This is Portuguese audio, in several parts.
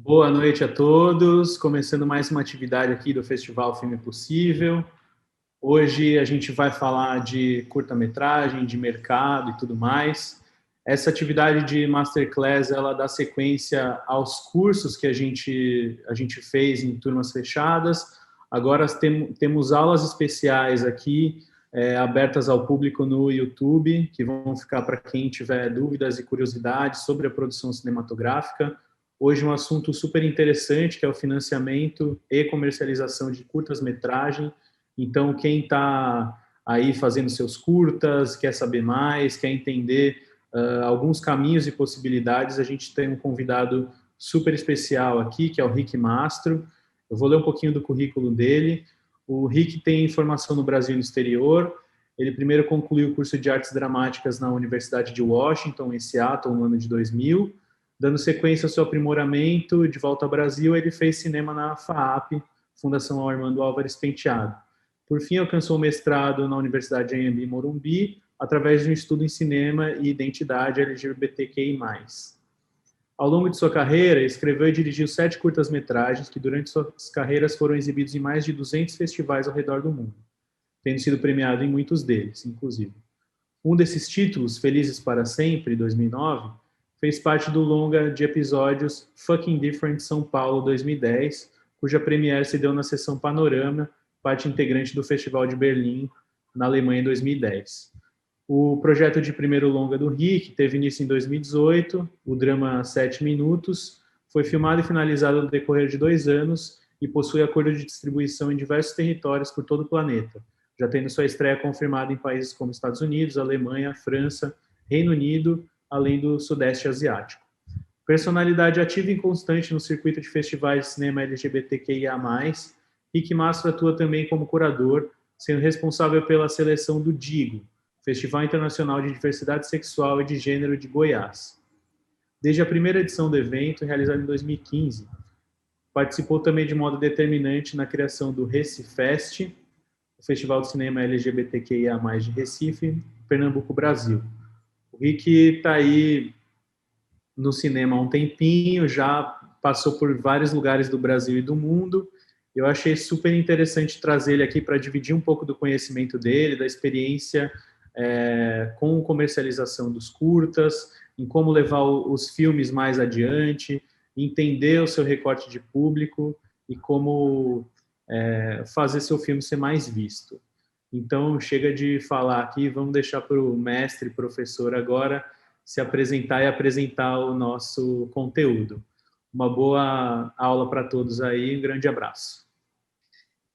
Boa noite a todos, começando mais uma atividade aqui do Festival Filme Possível. Hoje a gente vai falar de curta-metragem, de mercado e tudo mais. Essa atividade de Masterclass, ela dá sequência aos cursos que a gente fez em turmas fechadas. Agora temos aulas especiais aqui, abertas ao público no YouTube, que vão ficar para quem tiver dúvidas e curiosidades sobre a produção cinematográfica. Hoje um assunto super interessante, que é o financiamento e comercialização de curtas-metragem. Então, quem está aí fazendo seus curtas, quer saber mais, quer entender alguns caminhos e possibilidades, a gente tem um convidado super especial aqui, que é o Rick Mastro. Eu vou ler um pouquinho do currículo dele. O Rick tem formação no Brasil e no exterior. Ele primeiro concluiu o curso de Artes Dramáticas na Universidade de Washington, em Seattle, no ano de 2000. Dando sequência ao seu aprimoramento, de volta ao Brasil, ele fez cinema na FAAP, Fundação Armando Álvares Penteado. Por fim, alcançou o mestrado na Universidade Anhembi Morumbi, através de um estudo em cinema e identidade LGBTQI+. Ao longo de sua carreira, escreveu e dirigiu 7 curtas-metragens que, durante suas carreiras, foram exibidos em mais de 200 festivais ao redor do mundo, tendo sido premiado em muitos deles, inclusive. Um desses títulos, Felizes para Sempre, 2009, fez parte do longa de episódios Fucking Different São Paulo 2010, cuja premiere se deu na sessão Panorama, parte integrante do Festival de Berlim, na Alemanha, em 2010. O projeto de primeiro longa do Rick teve início em 2018, o drama 7 Minutos, foi filmado e finalizado no decorrer de 2 anos e possui acordo de distribuição em diversos territórios por todo o planeta, já tendo sua estreia confirmada em países como Estados Unidos, Alemanha, França, Reino Unido, além do Sudeste Asiático. Personalidade ativa e constante no circuito de festivais de cinema LGBTQIA+, Rick Mastro atua também como curador, sendo responsável pela seleção do DIGO, Festival Internacional de Diversidade Sexual e de Gênero de Goiás. Desde a primeira edição do evento, realizada em 2015, participou também de modo determinante na criação do Recifest, o Festival de Cinema LGBTQIA+, de Recife, Pernambuco, Brasil. O Rick está aí no cinema há um tempinho, já passou por vários lugares do Brasil e do mundo. Eu achei super interessante trazer ele aqui para dividir um pouco do conhecimento dele, da experiência com comercialização dos curtas, em como levar os filmes mais adiante, entender o seu recorte de público e como fazer seu filme ser mais visto. Então, chega de falar aqui, vamos deixar para o mestre, professor, agora se apresentar e apresentar o nosso conteúdo. Uma boa aula para todos aí, um grande abraço.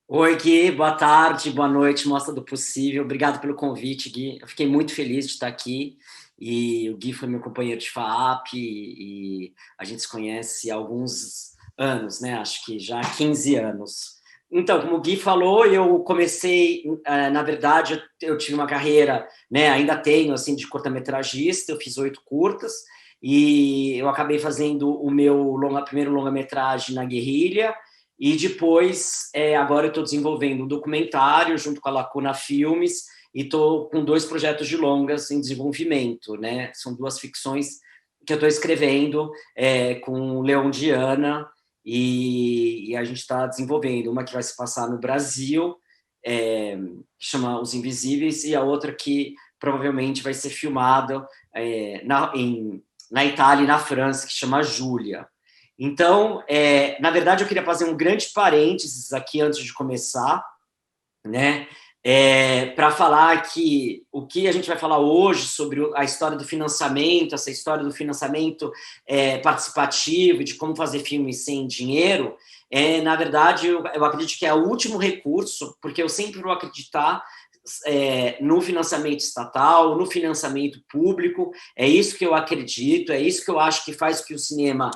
Oi, Gui, boa tarde, boa noite, Mostra do Possível. Obrigado pelo convite, Gui. Eu fiquei muito feliz de estar aqui. E o Gui foi meu companheiro de FAAP e a gente se conhece há alguns anos, né? Acho que já há 15 anos. Então, como o Gui falou, eu comecei, na verdade, eu tive uma carreira, né, ainda tenho, assim, de curta-metragista, eu fiz 8 curtas, e eu acabei fazendo o meu primeiro longa-metragem na Guerrilha, e depois, agora eu estou desenvolvendo um documentário junto com a Lacuna Filmes, e estou com 2 projetos de longas em desenvolvimento, né? São 2 ficções que eu estou escrevendo com o Leon Diana, e a gente está desenvolvendo uma que vai se passar no Brasil, que chama Os Invisíveis, e a outra que provavelmente vai ser filmada na Itália e na França, que chama Júlia. Então, na verdade, eu queria fazer um grande parênteses aqui antes de começar, né? Para falar que o que a gente vai falar hoje sobre a história do financiamento, essa história do financiamento participativo, de como fazer filmes sem dinheiro, na verdade, eu acredito que é o último recurso, porque eu sempre vou acreditar no financiamento estatal, no financiamento público, é isso que eu acredito, é isso que eu acho que faz que o cinema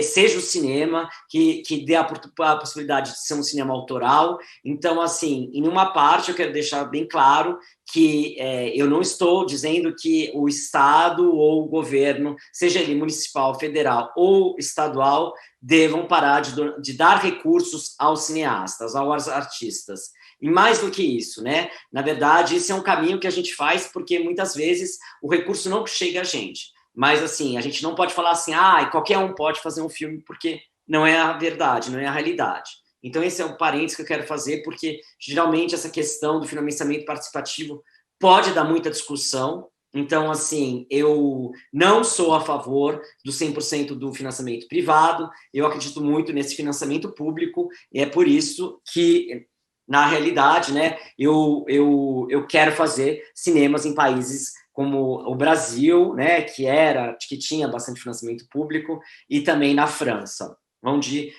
seja o cinema, que dê a possibilidade de ser um cinema autoral. Então, assim, em uma parte eu quero deixar bem claro que eu não estou dizendo que o Estado ou o governo, seja ele municipal, federal ou estadual, devam parar de dar recursos aos cineastas, aos artistas. E mais do que isso, né? Na verdade, esse é um caminho que a gente faz porque muitas vezes o recurso não chega a gente. Mas, assim, a gente não pode falar assim, qualquer um pode fazer um filme, porque não é a verdade, não é a realidade. Então, esse é o parênteses que eu quero fazer, porque geralmente essa questão do financiamento participativo pode dar muita discussão. Então, assim, eu não sou a favor do 100% do financiamento privado, eu acredito muito nesse financiamento público, e é por isso que, na realidade, né, eu quero fazer cinemas em países como o Brasil, né, que tinha bastante financiamento público, e também na França, onde,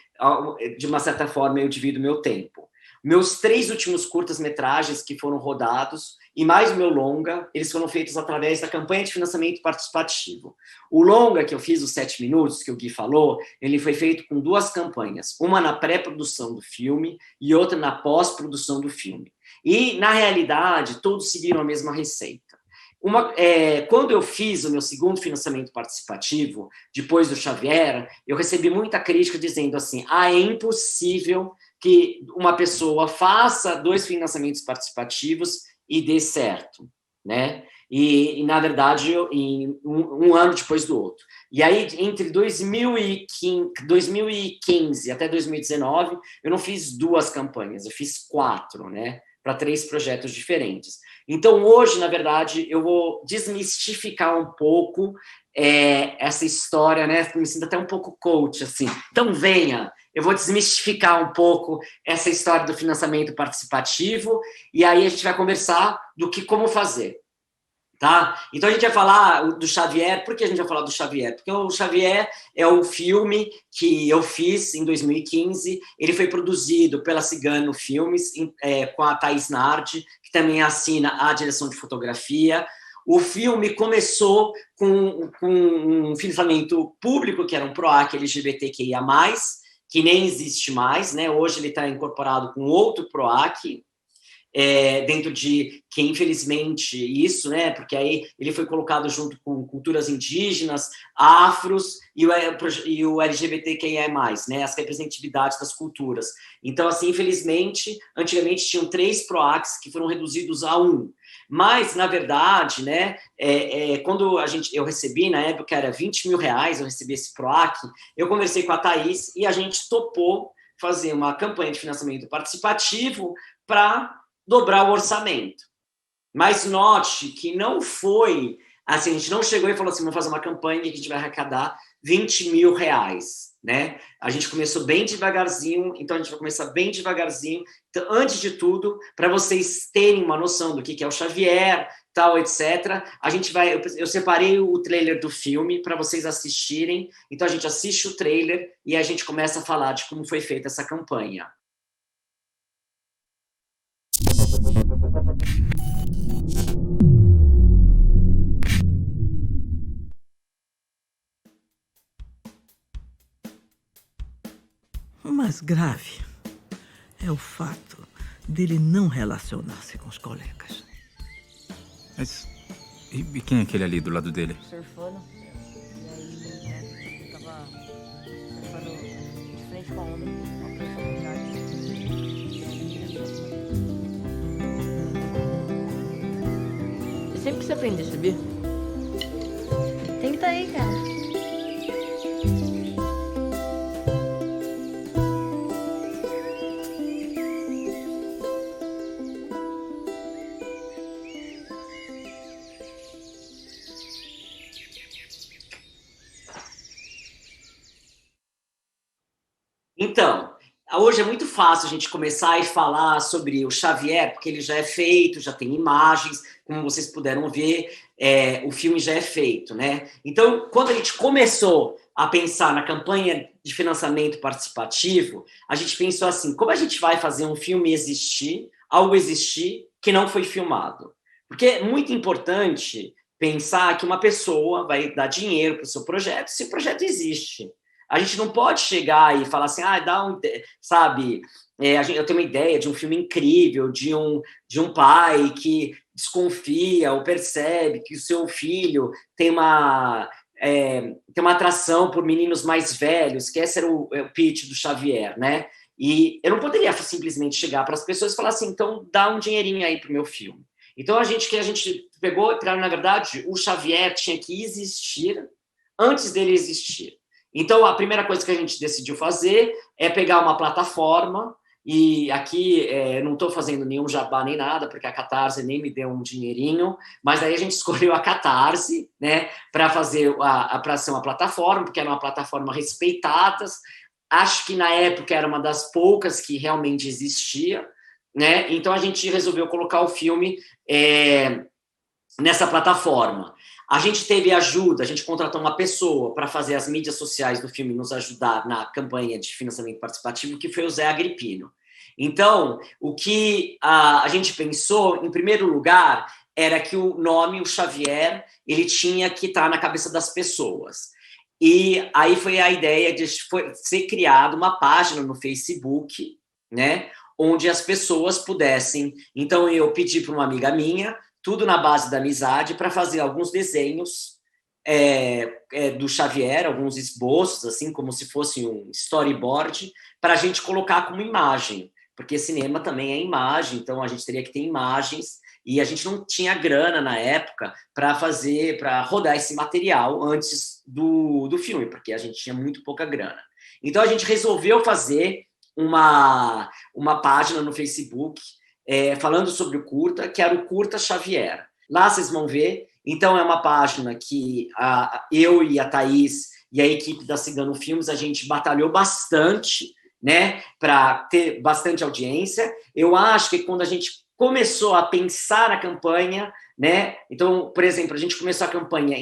de uma certa forma, eu divido meu tempo. Meus 3 últimos curtas-metragens que foram rodados, e mais o meu longa, eles foram feitos através da campanha de financiamento participativo. O longa que eu fiz, os 7 minutos, que o Gui falou, ele foi feito com 2 campanhas, uma na pré-produção do filme e outra na pós-produção do filme. E, na realidade, todos seguiram a mesma receita. Quando eu fiz o meu segundo financiamento participativo, depois do Xavier, eu recebi muita crítica dizendo assim, é impossível que uma pessoa faça 2 financiamentos participativos e dê certo, né? E na verdade, em um ano depois do outro. E aí, entre 2015 até 2019, eu não fiz 2 campanhas, eu fiz 4, né? Para 3 projetos diferentes. Então, hoje, na verdade, eu vou desmistificar um pouco essa história, né? Me sinto até um pouco coach, assim. Então, venha, eu vou desmistificar um pouco essa história do financiamento participativo e aí a gente vai conversar como fazer. Tá? Então a gente vai falar do Xavier. Por que a gente vai falar do Xavier? Porque o Xavier é o filme que eu fiz em 2015. Ele foi produzido pela Cigano Filmes, com a Thaís Nardi, que também assina a direção de fotografia. O filme começou com um financiamento público, que era um PROAC LGBTQIA+, que nem existe mais, né? Hoje ele está incorporado com outro PROAC, dentro de que, infelizmente, isso, né, porque aí ele foi colocado junto com culturas indígenas, afros e o LGBTQIA+, né, as representatividades das culturas. Então, assim, infelizmente, antigamente tinham 3 PROACs que foram reduzidos a 1. Mas, na verdade, né, quando eu recebi, na época era R$20 mil, eu recebi esse PROAC, eu conversei com a Thaís e a gente topou fazer uma campanha de financiamento participativo para dobrar o orçamento. Mas note que não foi assim, a gente não chegou e falou assim, vamos fazer uma campanha que a gente vai arrecadar R$20 mil, né? A gente começou bem devagarzinho, então a gente vai começar bem devagarzinho. Então, antes de tudo, para vocês terem uma noção do que é o Xavier, tal, etc., eu separei o trailer do filme para vocês assistirem. Então a gente assiste o trailer e a gente começa a falar de como foi feita essa campanha. O mais grave é o fato dele não relacionar-se com os colegas. Mas e quem é aquele ali do lado dele? Surfando. E aí, né, ele tava surfando de frente com a onda. Uma personalidade. É sempre que você aprender, sabia? Tenta aí, cara. Então, hoje é muito fácil a gente começar e falar sobre o Xavier, porque ele já é feito, já tem imagens, como vocês puderam ver, o filme já é feito, né? Então, quando a gente começou a pensar na campanha de financiamento participativo, a gente pensou assim, como a gente vai fazer um filme existir, algo existir, que não foi filmado? Porque é muito importante pensar que uma pessoa vai dar dinheiro para o seu projeto se o projeto existe. A gente não pode chegar e falar assim, sabe, eu tenho uma ideia de um filme incrível, de um pai que desconfia ou percebe que o seu filho tem uma atração por meninos mais velhos, que esse era o pitch do Xavier, né? E eu não poderia simplesmente chegar para as pessoas e falar assim, então dá um dinheirinho aí para o meu filme. Então, a gente pegou, na verdade, o Xavier tinha que existir antes dele existir. Então, a primeira coisa que a gente decidiu fazer é pegar uma plataforma, e aqui não estou fazendo nenhum jabá nem nada, porque a Catarse nem me deu um dinheirinho, mas aí a gente escolheu a Catarse, né, para fazer para ser uma plataforma, porque era uma plataforma respeitada. Acho que na época era uma das poucas que realmente existia, né? Então a gente resolveu colocar o filme nessa plataforma. A gente teve ajuda, a gente contratou uma pessoa para fazer as mídias sociais do filme, nos ajudar na campanha de financiamento participativo, que foi o Zé Agripino. Então, o que a gente pensou, em primeiro lugar, era que o nome, o Xavier, ele tinha que estar na cabeça das pessoas. E aí foi a ideia de ser criada uma página no Facebook, né, onde as pessoas pudessem... Então, eu pedi para uma amiga minha, tudo na base da amizade, para fazer alguns desenhos do Xavier, alguns esboços, assim, como se fosse um storyboard, para a gente colocar como imagem, porque cinema também é imagem, então a gente teria que ter imagens, e a gente não tinha grana na época para rodar esse material antes do filme, porque a gente tinha muito pouca grana. Então a gente resolveu fazer uma página no Facebook falando sobre o curta, que era o Curta Xavier. Lá vocês vão ver. Então, é uma página que eu e a Thaís e a equipe da Cigano Filmes, a gente batalhou bastante, né, para ter bastante audiência. Eu acho que quando a gente começou a pensar a campanha, né, então, por exemplo, a gente começou a campanha,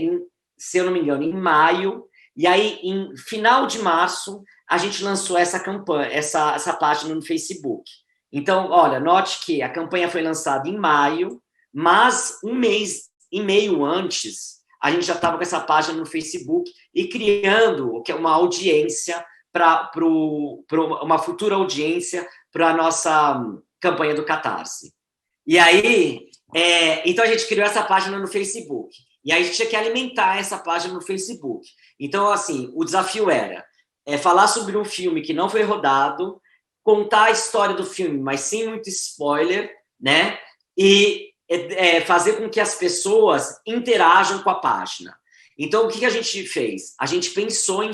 se eu não me engano, em maio, e aí, em final de março, a gente lançou essa campanha, essa página no Facebook. Então, olha, note que a campanha foi lançada em maio, mas um mês e meio antes, a gente já estava com essa página no Facebook e criando uma audiência, uma futura audiência para a nossa campanha do Catarse. E aí, então a gente criou essa página no Facebook. E aí a gente tinha que alimentar essa página no Facebook. Então, assim, o desafio era falar sobre um filme que não foi rodado, contar a história do filme, mas sem muito spoiler, né? E fazer com que as pessoas interajam com a página. Então, o que a gente fez? A gente pensou em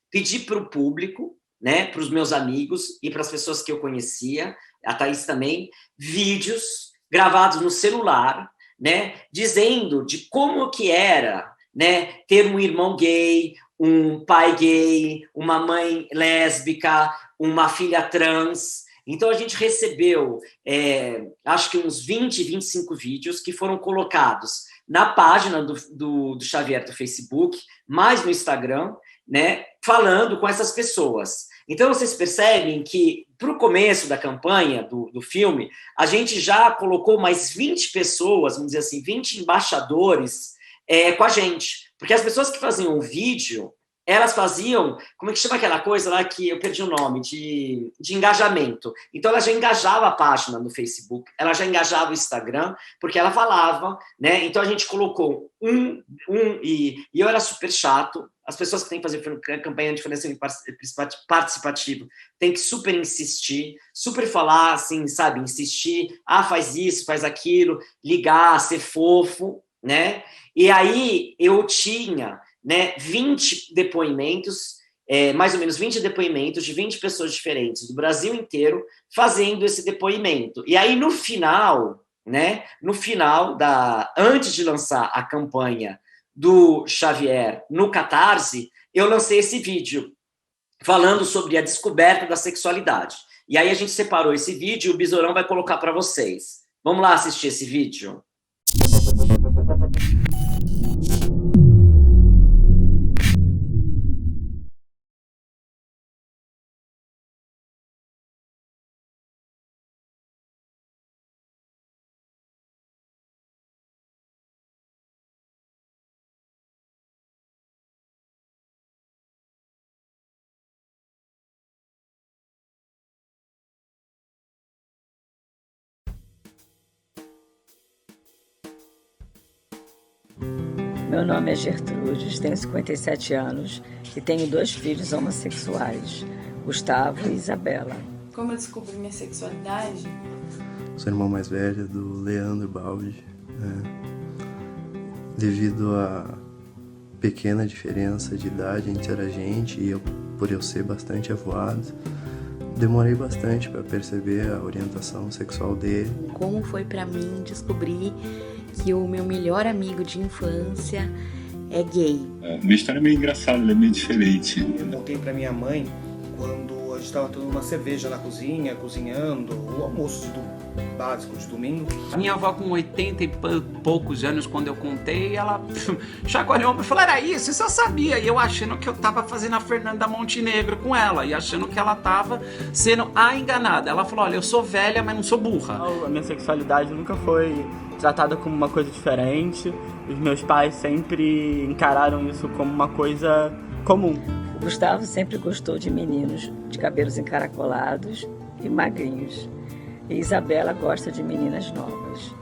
pedir para o público, né, para os meus amigos e para as pessoas que eu conhecia, a Thaís também, vídeos gravados no celular, né, dizendo de como que era, né, ter um irmão gay, um pai gay, uma mãe lésbica, uma filha trans. Então, a gente recebeu, acho que uns 20, 25 vídeos que foram colocados na página do Xavier do Facebook, mais no Instagram, né, falando com essas pessoas. Então, vocês percebem que, para o começo da campanha do filme, a gente já colocou mais 20 pessoas, vamos dizer assim, 20 embaixadores com a gente. Porque as pessoas que faziam o vídeo, elas faziam, como é que chama aquela coisa lá que eu perdi o nome, de engajamento. Então, ela já engajava a página no Facebook, ela já engajava o Instagram, porque ela falava, né? Então, a gente colocou e eu era super chato. As pessoas que têm que fazer campanha de financiamento participativo têm que super insistir, super falar, assim, sabe, insistir, faz isso, faz aquilo, ligar, ser fofo, né? E aí, eu tinha... né, 20 depoimentos, mais ou menos 20 depoimentos de 20 pessoas diferentes do Brasil inteiro fazendo esse depoimento. E aí, no final, né, antes de lançar a campanha do Xavier no Catarse, eu lancei esse vídeo falando sobre a descoberta da sexualidade. E aí a gente separou esse vídeo e o Besourão vai colocar para vocês. Vamos lá assistir esse vídeo? Meu nome é Gertrudes, tenho 57 anos e tenho 2 filhos homossexuais, Gustavo e Isabela. Como eu descobri minha sexualidade? Sou irmão mais velho do Leandro Baldi, né? Devido a pequena diferença de idade entre a gente e por eu ser bastante avoado, demorei bastante para perceber a orientação sexual dele. Como foi para mim descobrir que o meu melhor amigo de infância é gay? Minha história é meio engraçada, ela é meio diferente. Eu contei para minha mãe quando a gente estava tomando uma cerveja na cozinha, cozinhando, o almoço básico de domingo. A minha avó, com 80 e poucos anos, quando eu contei, ela chacoalhou e falou: era isso eu sabia. E eu achando que eu tava fazendo a Fernanda Montenegro com ela, e achando que ela tava sendo a enganada. Ela falou: olha, eu sou velha, mas não sou burra. A minha sexualidade nunca foi tratada como uma coisa diferente. Os meus pais sempre encararam isso como uma coisa comum. O Gustavo sempre gostou de meninos de cabelos encaracolados e magrinhos. E Isabela gosta de meninas novas.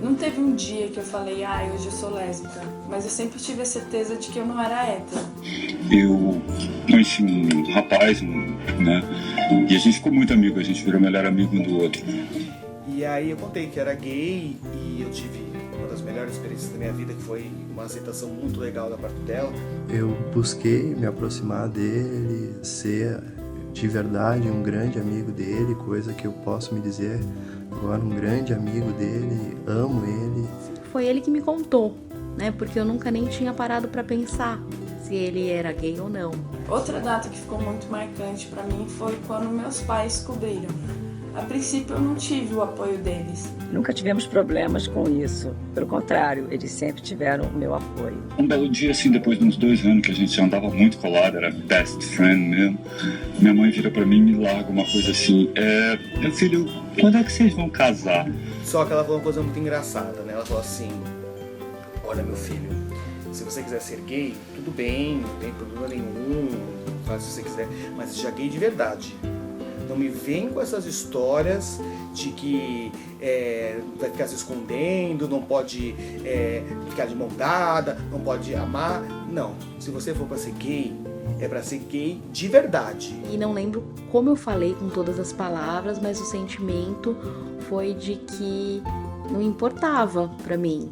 Não teve um dia que eu falei, hoje eu sou lésbica, mas eu sempre tive a certeza de que eu não era hétero. Eu conheci um rapaz, né? E a gente ficou muito amigo, a gente virou melhor amigo um do outro. E aí eu contei que era gay e eu tive uma das melhores experiências da minha vida, que foi uma aceitação muito legal da parte dela. Eu busquei me aproximar dele, ser de verdade um grande amigo dele, coisa que eu posso me dizer agora, um grande amigo dele, amo ele. Foi ele que me contou, né? Porque eu nunca nem tinha parado para pensar se ele era gay ou não. Outra data que ficou muito marcante para mim foi quando meus pais descobriram. A princípio eu não tive o apoio deles. Nunca tivemos problemas com isso. Pelo contrário, eles sempre tiveram o meu apoio. Um belo dia, assim, depois de uns 2 anos que a gente já andava muito colado, era best friend mesmo, minha mãe vira pra mim e me larga uma coisa assim: meu filho, quando é que vocês vão casar? Só que ela falou uma coisa muito engraçada, né? Ela falou assim: olha, meu filho, se você quiser ser gay, tudo bem, não tem problema nenhum, faz o que você quiser, mas seja gay de verdade. Não me vem com essas histórias de que vai ficar se escondendo, não pode ficar de mão dada, não pode amar. Não, se você for para ser gay, é para ser gay de verdade. E não lembro como eu falei com todas as palavras, mas o sentimento foi de que não importava para mim.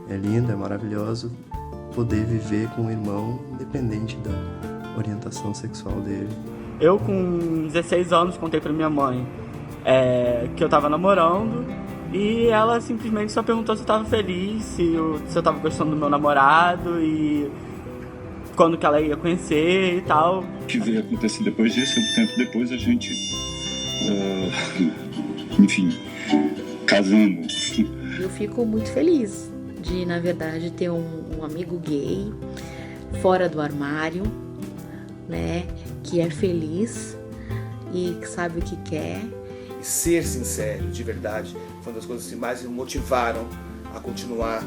É lindo, é maravilhoso poder viver com um irmão independente da orientação sexual dele. Eu, com 16 anos, contei pra minha mãe que eu tava namorando, e ela simplesmente só perguntou se eu tava feliz, se eu tava gostando do meu namorado e quando que ela ia conhecer e tal. O que veio acontecer depois disso, um tempo depois a gente, enfim, casamos. Eu fico muito feliz de, na verdade, ter um amigo gay fora do armário, né? Que é feliz e que sabe o que quer. E ser sincero, de verdade, foi uma das coisas que mais me motivaram a continuar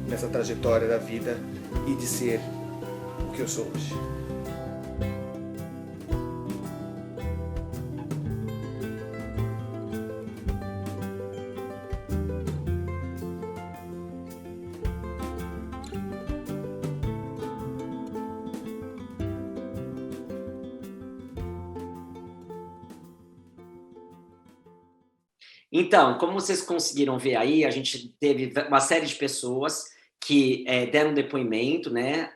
nessa trajetória da vida e de ser o que eu sou hoje. Então, como vocês conseguiram ver aí, a gente teve uma série de pessoas que deram depoimento, né?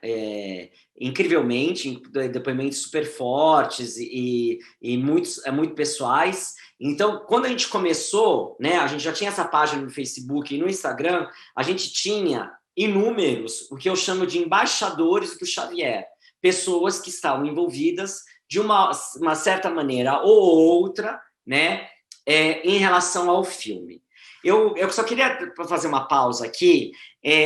Incrivelmente, depoimentos super fortes e muito pessoais. Então, quando a gente começou, né? A gente já tinha essa página no Facebook e no Instagram, a gente tinha inúmeros, o que eu chamo de embaixadores do Xavier, pessoas que estavam envolvidas de uma certa maneira ou outra, né? Em relação ao filme. Eu só queria fazer uma pausa aqui.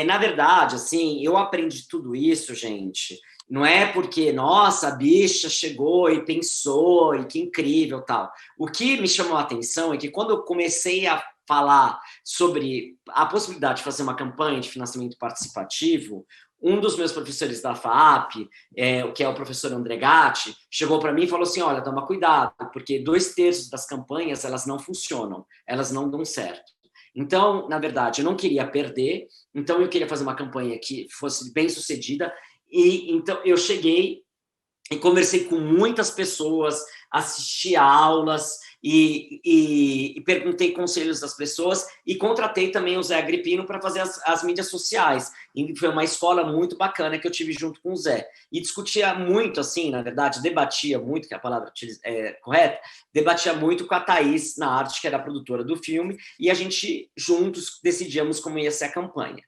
Na verdade, assim, eu aprendi tudo isso, gente. Não é porque, nossa, a bicha chegou e pensou, e que incrível, tal. O que me chamou a atenção é que quando eu comecei a falar sobre a possibilidade de fazer uma campanha de financiamento participativo, um dos meus professores da FAAP, que é o professor André Gatti, chegou para mim e falou assim: olha, toma cuidado, porque 2/3 das campanhas elas não funcionam, elas não dão certo. Então, na verdade, eu não queria perder, então eu queria fazer uma campanha que fosse bem sucedida, e então eu cheguei e conversei com muitas pessoas, assisti aulas e perguntei conselhos das pessoas e contratei também o Zé Agripino para fazer as mídias sociais. E foi uma escola muito bacana que eu tive junto com o Zé. E discutia muito, assim, na verdade, debatia muito, que a palavra é correta, debatia muito com a Thaís na arte, que era a produtora do filme, e a gente juntos decidíamos como ia ser a campanha.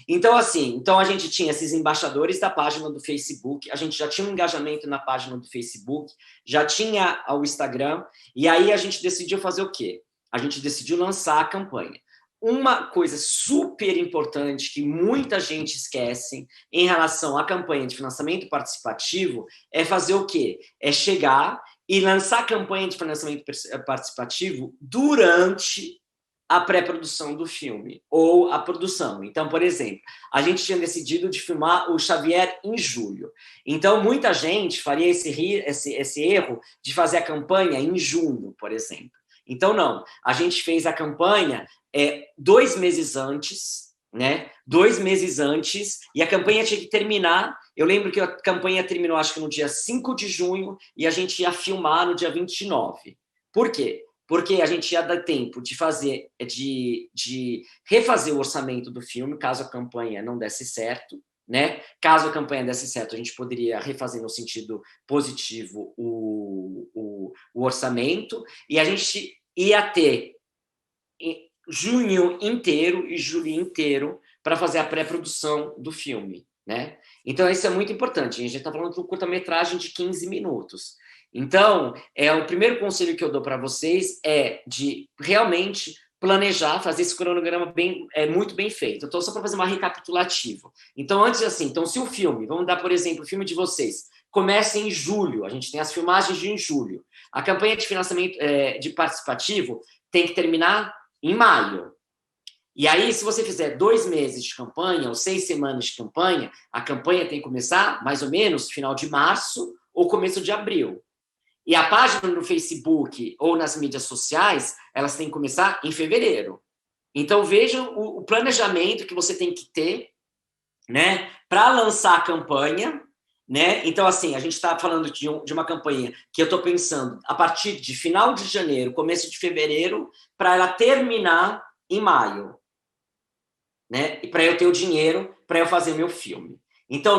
Então, assim, a gente tinha esses embaixadores da página do Facebook, a gente já tinha um engajamento na página do Facebook, já tinha o Instagram, e aí a gente decidiu fazer o quê? A gente decidiu lançar a campanha. Uma coisa super importante que muita gente esquece em relação à campanha de financiamento participativo é fazer o quê? É chegar e lançar a campanha de financiamento participativo durante a pré-produção do filme, ou a produção. Então, por exemplo, a gente tinha decidido de filmar o Xavier em julho. Então, muita gente faria esse erro de fazer a campanha em junho, por exemplo. Então, não. A gente fez a campanha 2 meses antes, né? 2 meses antes, e a campanha tinha que terminar. Eu lembro que a campanha terminou, acho que no dia 5 de junho, e a gente ia filmar no dia 29. Por quê? Porque a gente ia dar tempo de refazer o orçamento do filme, caso a campanha não desse certo, né? Caso a campanha desse certo, a gente poderia refazer no sentido positivo o orçamento, e a gente ia ter junho inteiro e julho inteiro para fazer a pré-produção do filme, né? Então, isso é muito importante. A gente está falando de um curta-metragem de 15 minutos. Então, o primeiro conselho que eu dou para vocês é de realmente planejar, fazer esse cronograma muito bem feito. Então, só para fazer uma recapitulativa. Então, antes assim, se o filme, vamos dar, por exemplo, o filme de vocês, começa em julho, a gente tem as filmagens em julho. A campanha de financiamento de participativo tem que terminar em maio. E aí, se você fizer 2 meses de campanha ou 6 semanas de campanha, a campanha tem que começar mais ou menos final de março ou começo de abril. E a página no Facebook ou nas mídias sociais, elas têm que começar em fevereiro. Então, vejam o planejamento que você tem que ter, né, para lançar a campanha, né? Então, assim, a gente está falando de uma campanha que eu estou pensando a partir de final de janeiro, começo de fevereiro, para ela terminar em maio, né? E para eu ter o dinheiro para eu fazer meu filme. Então,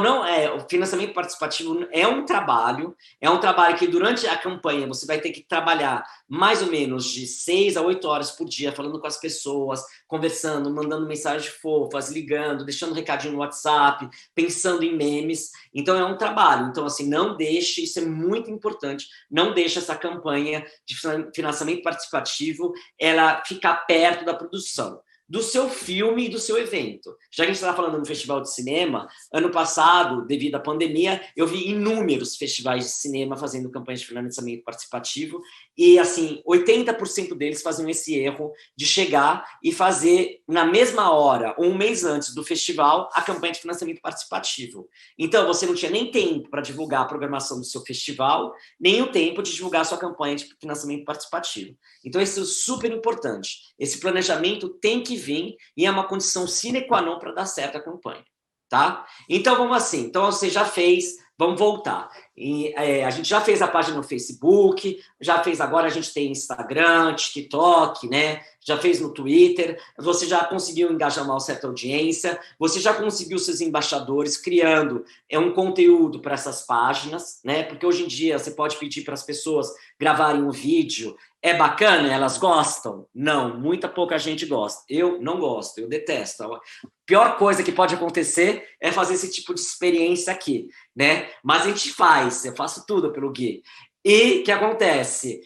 o financiamento participativo é um trabalho que durante a campanha você vai ter que trabalhar mais ou menos de 6 a 8 horas por dia, falando com as pessoas, conversando, mandando mensagens fofas, ligando, deixando um recadinho no WhatsApp, pensando em memes. Então, é um trabalho. Então, assim, não deixe, isso é muito importante, não deixe essa campanha de financiamento participativo ela ficar perto da produção do seu filme e do seu evento. Já que a gente está falando no Festival de Cinema, ano passado, devido à pandemia, eu vi inúmeros festivais de cinema fazendo campanhas de financiamento participativo e, assim, 80% deles faziam esse erro de chegar e fazer, na mesma hora, ou um mês antes do festival, a campanha de financiamento participativo. Então, você não tinha nem tempo para divulgar a programação do seu festival, nem o tempo de divulgar a sua campanha de financiamento participativo. Então, isso é super importante. Esse planejamento tem que vir e é uma condição sine qua non para dar certo a campanha, tá? Então, vamos assim. Então, você já fez, vamos voltar. A gente já fez a página no Facebook, já fez agora, a gente tem Instagram, TikTok, né? Já fez no Twitter, você já conseguiu engajar uma certa audiência, você já conseguiu seus embaixadores criando um conteúdo para essas páginas, né? Porque hoje em dia você pode pedir para as pessoas gravarem um vídeo. É bacana? Elas gostam? Não, muita pouca gente gosta. Eu não gosto, eu detesto. A pior coisa que pode acontecer é fazer esse tipo de experiência aqui, né? Mas a gente faz, eu faço tudo pelo Gui. E o que acontece?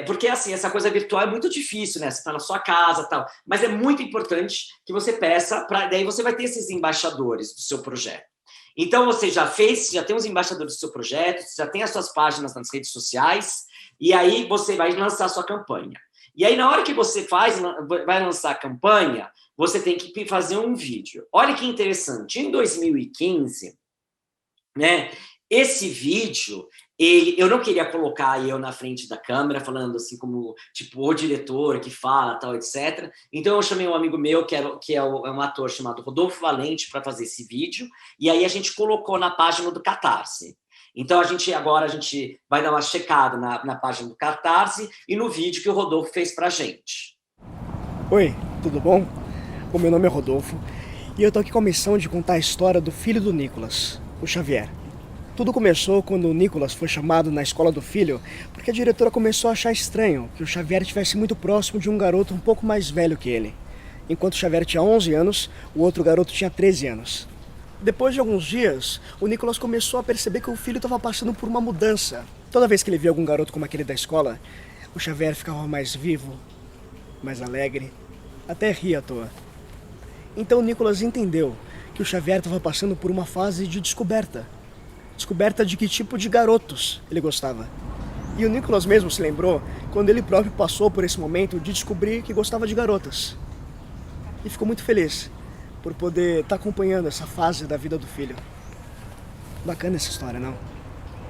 Porque, assim, essa coisa virtual é muito difícil, né? Você está na sua casa e tal. Mas é muito importante que você peça, daí você vai ter esses embaixadores do seu projeto. Então, você já tem os embaixadores do seu projeto, você já tem as suas páginas nas redes sociais, e aí você vai lançar a sua campanha. E aí, na hora que você vai lançar a campanha, você tem que fazer um vídeo. Olha que interessante. Em 2015, né, esse vídeo, eu não queria colocar eu na frente da câmera, falando assim como, tipo, o diretor que fala, tal, etc. Então, eu chamei um amigo meu, que é um ator chamado Rodolfo Valente, para fazer esse vídeo, e aí a gente colocou na página do Catarse. Então, agora a gente vai dar uma checada na página do Catarse e no vídeo que o Rodolfo fez pra gente. Oi, tudo bom? O meu nome é Rodolfo e eu tô aqui com a missão de contar a história do filho do Nicolas, o Xavier. Tudo começou quando o Nicolas foi chamado na escola do filho porque a diretora começou a achar estranho que o Xavier estivesse muito próximo de um garoto um pouco mais velho que ele. Enquanto o Xavier tinha 11 anos, o outro garoto tinha 13 anos. Depois de alguns dias, o Nicolas começou a perceber que o filho estava passando por uma mudança. Toda vez que ele via algum garoto como aquele da escola, o Xavier ficava mais vivo, mais alegre, até ria à toa. Então o Nicolas entendeu que o Xavier estava passando por uma fase de descoberta. Descoberta de que tipo de garotos ele gostava. E o Nicolas mesmo se lembrou quando ele próprio passou por esse momento de descobrir que gostava de garotas. E ficou muito feliz por poder estar acompanhando essa fase da vida do filho. Bacana essa história, não?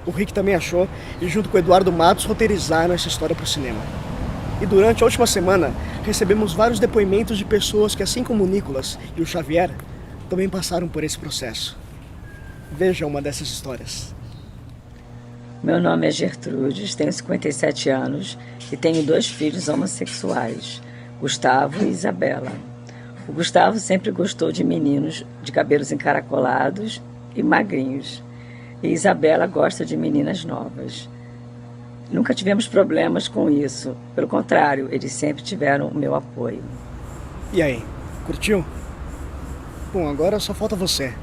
O Rick também achou e junto com o Eduardo Matos roteirizaram essa história para o cinema. E durante a última semana recebemos vários depoimentos de pessoas que, assim como o Nicolas e o Xavier, também passaram por esse processo. Veja uma dessas histórias. Meu nome é Gertrudes, tenho 57 anos e tenho 2 filhos homossexuais, Gustavo e Isabela. O Gustavo sempre gostou de meninos de cabelos encaracolados e magrinhos. E Isabela gosta de meninas novas. Nunca tivemos problemas com isso. Pelo contrário, eles sempre tiveram o meu apoio. E aí, curtiu? Bom, agora só falta você.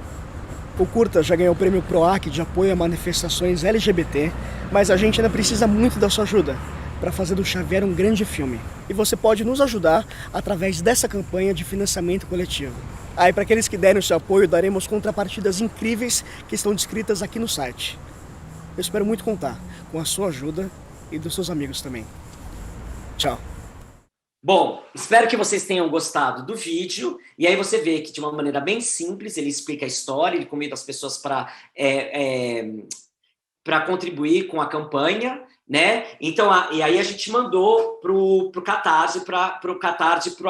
O curta já ganhou o prêmio PROAC de apoio a manifestações LGBT, mas a gente ainda precisa muito da sua ajuda para fazer do Xavier um grande filme. E você pode nos ajudar através dessa campanha de financiamento coletivo. Aí, para aqueles que derem o seu apoio, daremos contrapartidas incríveis que estão descritas aqui no site. Eu espero muito contar com a sua ajuda e dos seus amigos também. Tchau. Bom, espero que vocês tenham gostado do vídeo. E aí você vê que de uma maneira bem simples, ele explica a história, ele convida as pessoas para contribuir com a campanha, né? Então, e aí a gente mandou pro Catarse para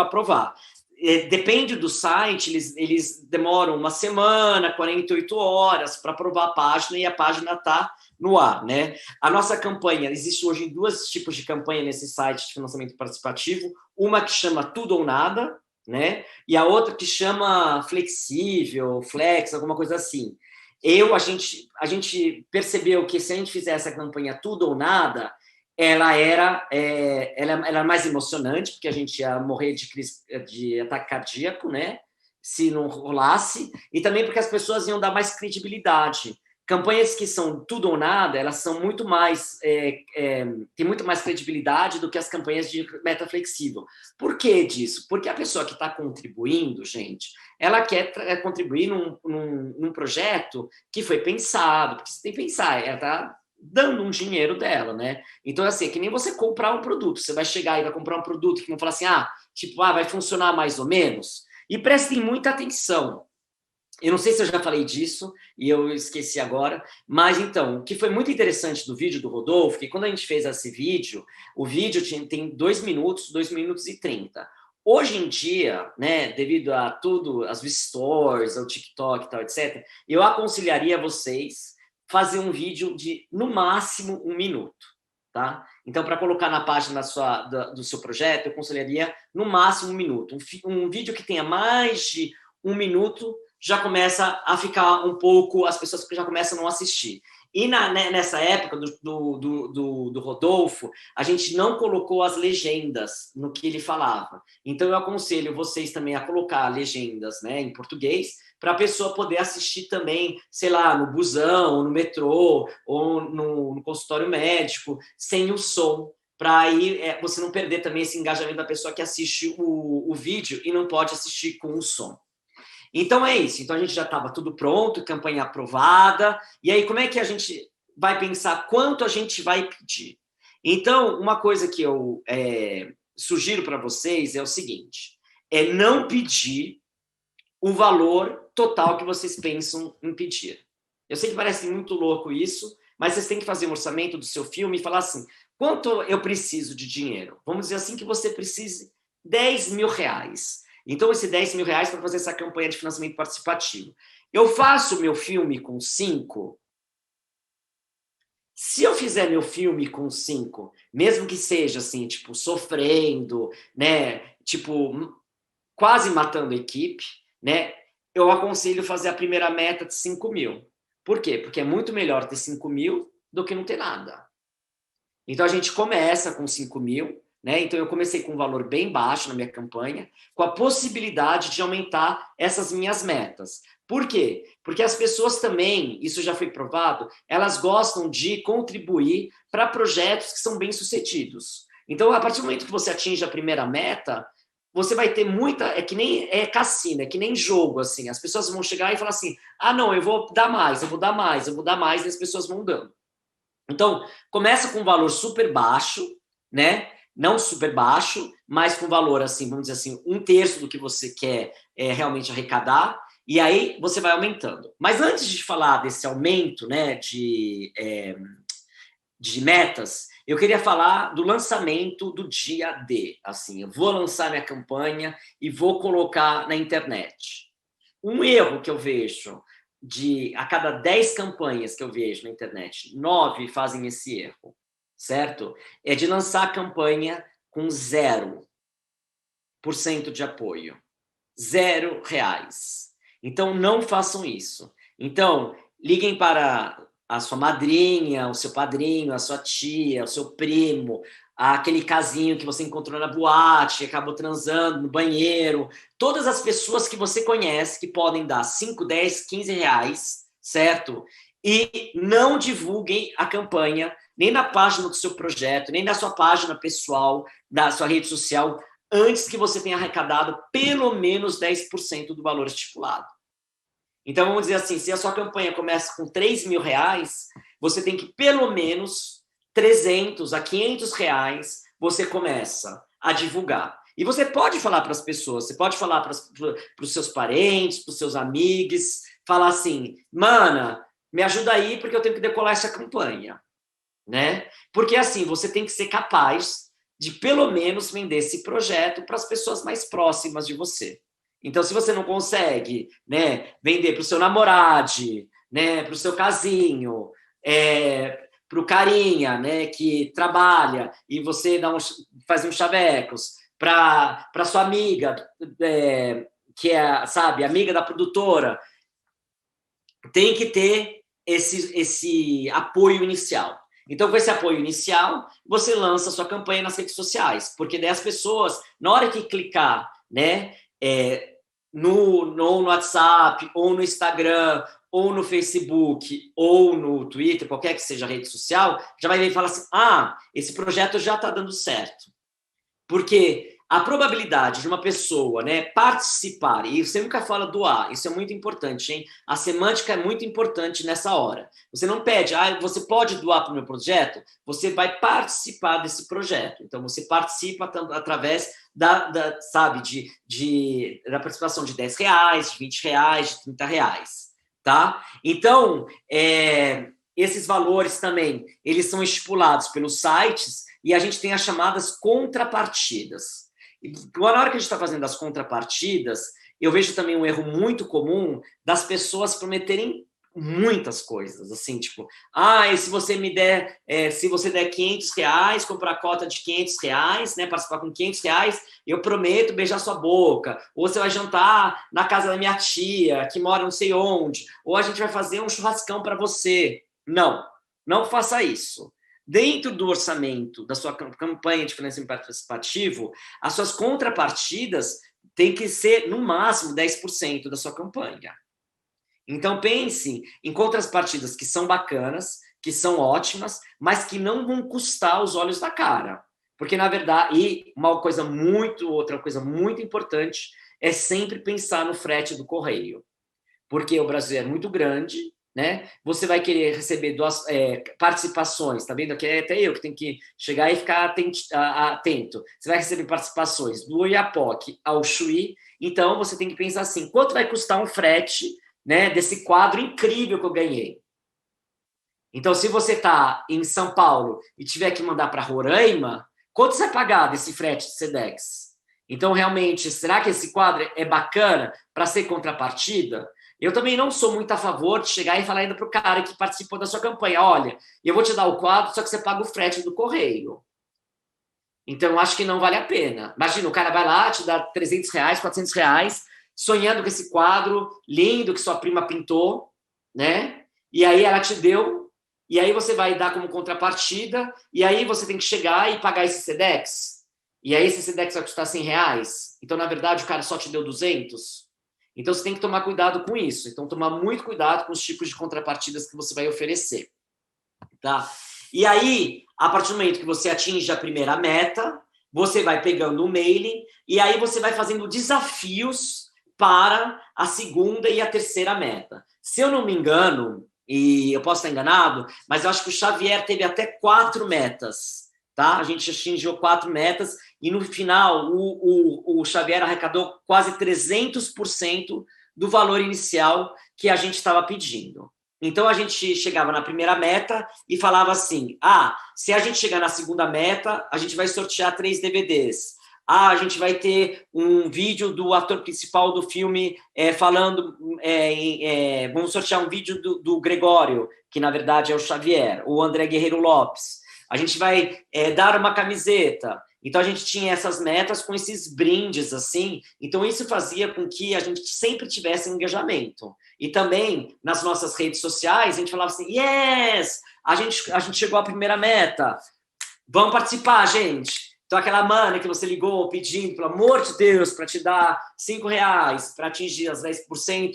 aprovar. Depende do site, eles demoram uma semana, 48 horas para aprovar a página e a página está no ar, né? A nossa campanha, existe hoje 2 tipos de campanha nesse site de financiamento participativo, uma que chama Tudo ou Nada, né? E a outra que chama Flexível, Flex, alguma coisa assim. A gente percebeu que se a gente fizesse a campanha Tudo ou Nada, ela era mais emocionante, porque a gente ia morrer de ataque cardíaco, né? Se não rolasse, e também porque as pessoas iam dar mais credibilidade. Campanhas que são tudo ou nada, elas são muito mais, tem muito mais credibilidade do que as campanhas de meta flexível. Por que disso? Porque a pessoa que está contribuindo, gente, ela quer contribuir num projeto que foi pensado, porque você tem que pensar, ela está dando um dinheiro dela, né? Então, assim, é que nem você comprar um produto, você vai chegar e vai comprar um produto que vão falar assim, vai funcionar mais ou menos, e prestem muita atenção. Eu não sei se eu já falei disso, e eu esqueci agora, mas então, o que foi muito interessante do vídeo do Rodolfo, que quando a gente fez esse vídeo, o vídeo tem 2 minutos, 2 minutos e 30. Hoje em dia, né, devido a tudo, as stories, ao TikTok e tal, etc., eu aconselharia vocês fazer um vídeo de, no máximo, 1 minuto, tá? Então, para colocar na página do seu projeto, eu aconselharia, no máximo, 1 minuto. Um vídeo que tenha mais de 1 minuto, já começa a ficar um pouco, as pessoas já começam a não assistir. E nessa época do Rodolfo, a gente não colocou as legendas no que ele falava. Então, eu aconselho vocês também a colocar legendas, né, em português, para a pessoa poder assistir também, sei lá, no busão, ou no metrô, ou no consultório médico, sem o som, para aí você não perder também esse engajamento da pessoa que assiste o vídeo e não pode assistir com o som. Então é isso, então a gente já estava tudo pronto, campanha aprovada, e aí como é que a gente vai pensar quanto a gente vai pedir? Então, uma coisa que eu sugiro para vocês é o seguinte, é não pedir o valor total que vocês pensam em pedir. Eu sei que parece muito louco isso, mas vocês têm que fazer um orçamento do seu filme e falar assim, quanto eu preciso de dinheiro? Vamos dizer assim que você precise R$10.000. Então, esse R$10.000 para fazer essa campanha de financiamento participativo. Eu faço meu filme com 5? Se eu fizer meu filme com 5, mesmo que seja assim, tipo, sofrendo, né, tipo, quase matando a equipe, né, eu aconselho fazer a primeira meta de 5 mil. Por quê? Porque é muito melhor ter 5 mil do que não ter nada. Então a gente começa com 5 mil, né? Então eu comecei com um valor bem baixo na minha campanha, com a possibilidade de aumentar essas minhas metas. Por quê? Porque as pessoas também, isso já foi provado, elas gostam de contribuir para projetos que são bem-sucedidos. Então, a partir do momento que você atinge a primeira meta, você vai ter muita... É que nem cassino, é que nem jogo, assim. As pessoas vão chegar e falar assim, não, eu vou dar mais, eu vou dar mais, eu vou dar mais, e as pessoas vão dando. Então, começa com um valor super baixo, né? Não super baixo, mas com valor, assim, vamos dizer assim, 1/3 do que você quer realmente arrecadar, e aí você vai aumentando. Mas antes de falar desse aumento, né, de metas, eu queria falar do lançamento do dia D. Assim, eu vou lançar minha campanha e vou colocar na internet. Um erro que eu vejo a cada 10 campanhas que eu vejo na internet, 9 fazem esse erro, certo? É de lançar a campanha com 0% de apoio. R$0. Então, não façam isso. Então, liguem para a sua madrinha, o seu padrinho, a sua tia, o seu primo, aquele casinho que você encontrou na boate, que acabou transando no banheiro, todas as pessoas que você conhece que podem dar 5, 10, 15 reais, certo? E não divulguem a campanha, nem na página do seu projeto, nem na sua página pessoal, da sua rede social, antes que você tenha arrecadado pelo menos 10% do valor estipulado. Então, vamos dizer assim, se a sua campanha começa com R$3.000, você tem que, pelo menos, 300 a 500 reais, você começa a divulgar. E você pode falar para as pessoas, você pode falar para os seus parentes, para os seus amigos, falar assim, mana, me ajuda aí porque eu tenho que decolar essa campanha, né? Porque, assim, você tem que ser capaz de, pelo menos, vender esse projeto para as pessoas mais próximas de você. Então, se você não consegue, né, vender para o seu namorado, né, para o seu casinho, para o carinha, né, que trabalha e você faz uns chavecos, para sua amiga, que é, sabe, amiga da produtora, tem que ter esse apoio inicial. Então, com esse apoio inicial, você lança a sua campanha nas redes sociais, porque daí as pessoas, na hora que clicar, né, no WhatsApp, ou no Instagram, ou no Facebook, ou no Twitter, qualquer que seja a rede social, já vai ver e falar assim, esse projeto já está dando certo. Porque a probabilidade de uma pessoa, né, participar, e você nunca fala doar, isso é muito importante, hein? A semântica é muito importante nessa hora. Você não pede, você pode doar para o meu projeto? Você vai participar desse projeto. Então, você participa através da participação de R$10, de R$20, de R$30, tá? Então, esses valores também, eles são estipulados pelos sites e a gente tem as chamadas contrapartidas. E na hora que a gente está fazendo as contrapartidas, eu vejo também um erro muito comum das pessoas prometerem muitas coisas, assim, tipo, se você me der, se você der R$500, comprar a cota de R$500, né, participar com R$500, eu prometo beijar sua boca, ou você vai jantar na casa da minha tia, que mora não sei onde, ou a gente vai fazer um churrascão para você. Não faça isso. Dentro do orçamento da sua campanha de financiamento participativo, as suas contrapartidas têm que ser, no máximo, 10% da sua campanha. Então, pense em contrapartidas que são bacanas, que são ótimas, mas que não vão custar os olhos da cara. Porque, na verdade, e outra coisa muito importante é sempre pensar no frete do correio. Porque o Brasil é muito grande, né? Você vai querer receber participações, tá vendo? Aqui é até eu que tenho que chegar e ficar atento. Você vai receber participações do Oiapoque ao Chuí, então você tem que pensar assim, quanto vai custar um frete, né, desse quadro incrível que eu ganhei? Então, se você está em São Paulo e tiver que mandar para Roraima, quanto você vai pagar desse frete de Sedex? Então, realmente, será que esse quadro é bacana para ser contrapartida? Eu também não sou muito a favor de chegar e falar ainda para o cara que participou da sua campanha, olha, eu vou te dar o quadro, só que você paga o frete do correio. Então, eu acho que não vale a pena. Imagina, o cara vai lá, te dá R$300, R$400, sonhando com esse quadro lindo que sua prima pintou, né? E aí ela te deu, e aí você vai dar como contrapartida, e aí você tem que chegar e pagar esse Sedex. E aí esse Sedex vai custar R$100. Então, na verdade, o cara só te deu 200. Então, você tem que tomar cuidado com isso. Então, tomar muito cuidado com os tipos de contrapartidas que você vai oferecer. Tá? E aí, a partir do momento que você atinge a primeira meta, você vai pegando o mailing e aí você vai fazendo desafios para a segunda e a terceira meta. Se eu não me engano, e eu posso estar enganado, mas eu acho que o Xavier teve até 4 metas. Tá? A gente atingiu 4 metas e no final o Xavier arrecadou quase 300% do valor inicial que a gente estava pedindo. Então, a gente chegava na primeira meta e falava assim, se a gente chegar na segunda meta, a gente vai sortear 3 DVDs. A gente vai ter um vídeo do ator principal do filme falando, vamos sortear um vídeo do Gregório, que na verdade é o Xavier, o André Guerreiro Lopes. A gente vai dar uma camiseta. Então, a gente tinha essas metas com esses brindes, assim. Então, isso fazia com que a gente sempre tivesse engajamento. E também, nas nossas redes sociais, a gente falava assim, yes! A gente chegou à primeira meta. Vamos participar, gente! Então, aquela mana que você ligou pedindo, pelo amor de Deus, para te dar R$5 para atingir as 10%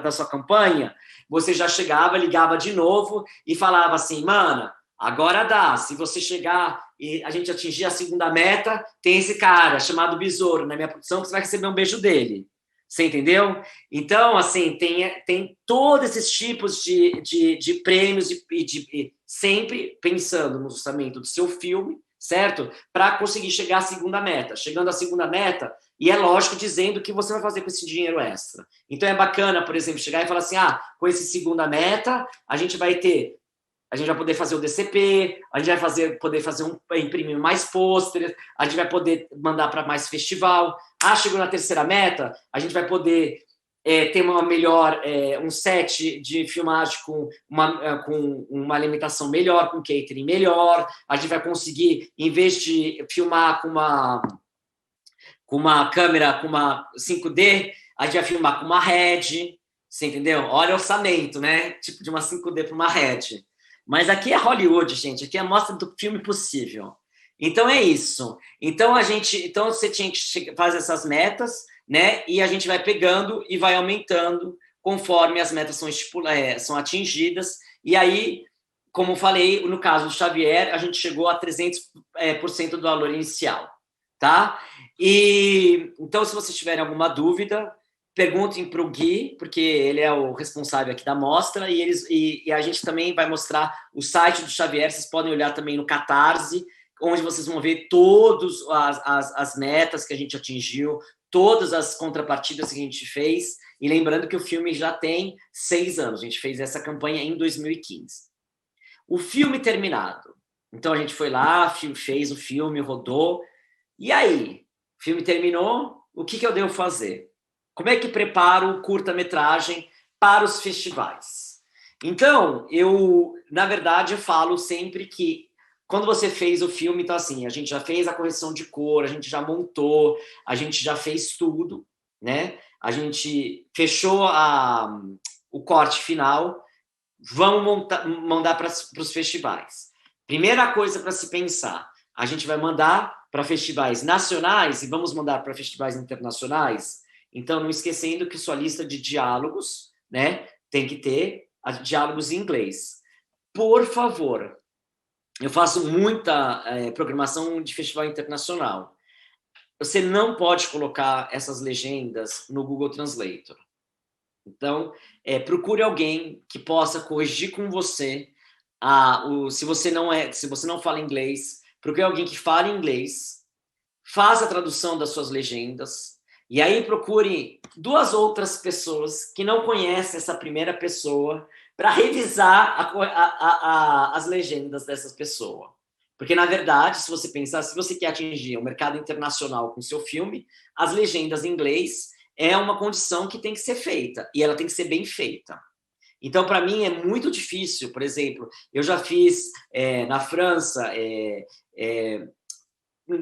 da sua campanha, você já chegava, ligava de novo e falava assim, mana, agora dá, se você chegar e a gente atingir a segunda meta, tem esse cara chamado Besouro na minha produção que você vai receber um beijo dele. Você entendeu? Então, assim, tem todos esses tipos de prêmios e sempre pensando no orçamento do seu filme, certo? Para conseguir chegar à segunda meta. Chegando à segunda meta, e é lógico dizendo o que você vai fazer com esse dinheiro extra. Então, é bacana, por exemplo, chegar e falar assim, com esse segunda meta, a gente vai poder fazer o DCP, a gente vai poder imprimir mais pôsteres, a gente vai poder mandar para mais festival. Chegou na terceira meta, a gente vai poder ter um set de filmagem com uma alimentação melhor, com catering melhor. A gente vai conseguir, em vez de filmar com uma câmera, com uma 5D, a gente vai filmar com uma Red. Você entendeu? Olha o orçamento, né? Tipo de uma 5D para uma Red. Mas aqui é Hollywood, gente. Aqui é a mostra do filme possível. Então, é isso. Então, você tinha que fazer essas metas, né? E a gente vai pegando e vai aumentando conforme as metas são atingidas. E aí, como falei, no caso do Xavier, a gente chegou a 300% do valor inicial, tá? E, então, se vocês tiverem alguma dúvida, perguntem para o Gui, porque ele é o responsável aqui da mostra, e a gente também vai mostrar o site do Xavier, vocês podem olhar também no Catarse, onde vocês vão ver todas as metas que a gente atingiu, todas as contrapartidas que a gente fez, e lembrando que o filme já tem 6 anos, a gente fez essa campanha em 2015. O filme terminado. Então, a gente foi lá, fez o filme, rodou, e aí? O filme terminou, o que eu devo fazer? Como é que preparo o curta-metragem para os festivais? Então, na verdade, eu falo sempre que quando você fez o filme, então assim, a gente já fez a correção de cor, a gente já montou, a gente já fez tudo, né? A gente fechou o corte final, vamos mandar para os festivais. Primeira coisa para se pensar, a gente vai mandar para festivais nacionais e vamos mandar para festivais internacionais. Então, não esquecendo que sua lista de diálogos, né, tem que ter diálogos em inglês. Por favor, eu faço muita programação de festival internacional. Você não pode colocar essas legendas no Google Translator. Então, procure alguém que possa corrigir com você. Se você não fala inglês, procure alguém que fale inglês, faça a tradução das suas legendas. E aí procure 2 outras pessoas que não conhecem essa primeira pessoa para revisar as legendas dessas pessoas. Porque, na verdade, se você pensar, se você quer atingir o mercado internacional com seu filme, as legendas em inglês, é uma condição que tem que ser feita, e ela tem que ser bem feita. Então, para mim, é muito difícil. Por exemplo, eu já fiz na França,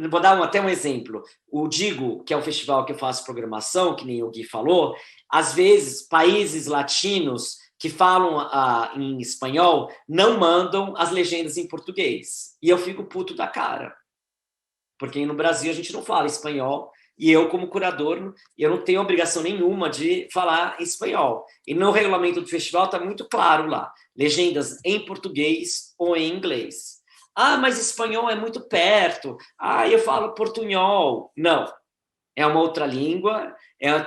vou dar até um exemplo. O Digo, que é o festival que eu faço programação, que nem o Gui falou, às vezes, países latinos que falam em espanhol não mandam as legendas em português. E eu fico puto da cara. Porque no Brasil a gente não fala espanhol, e eu, como curador, eu não tenho obrigação nenhuma de falar espanhol. E no regulamento do festival está muito claro lá, legendas em português ou em inglês. Ah, mas espanhol é muito perto. Ah, eu falo portunhol. Não, é uma outra língua,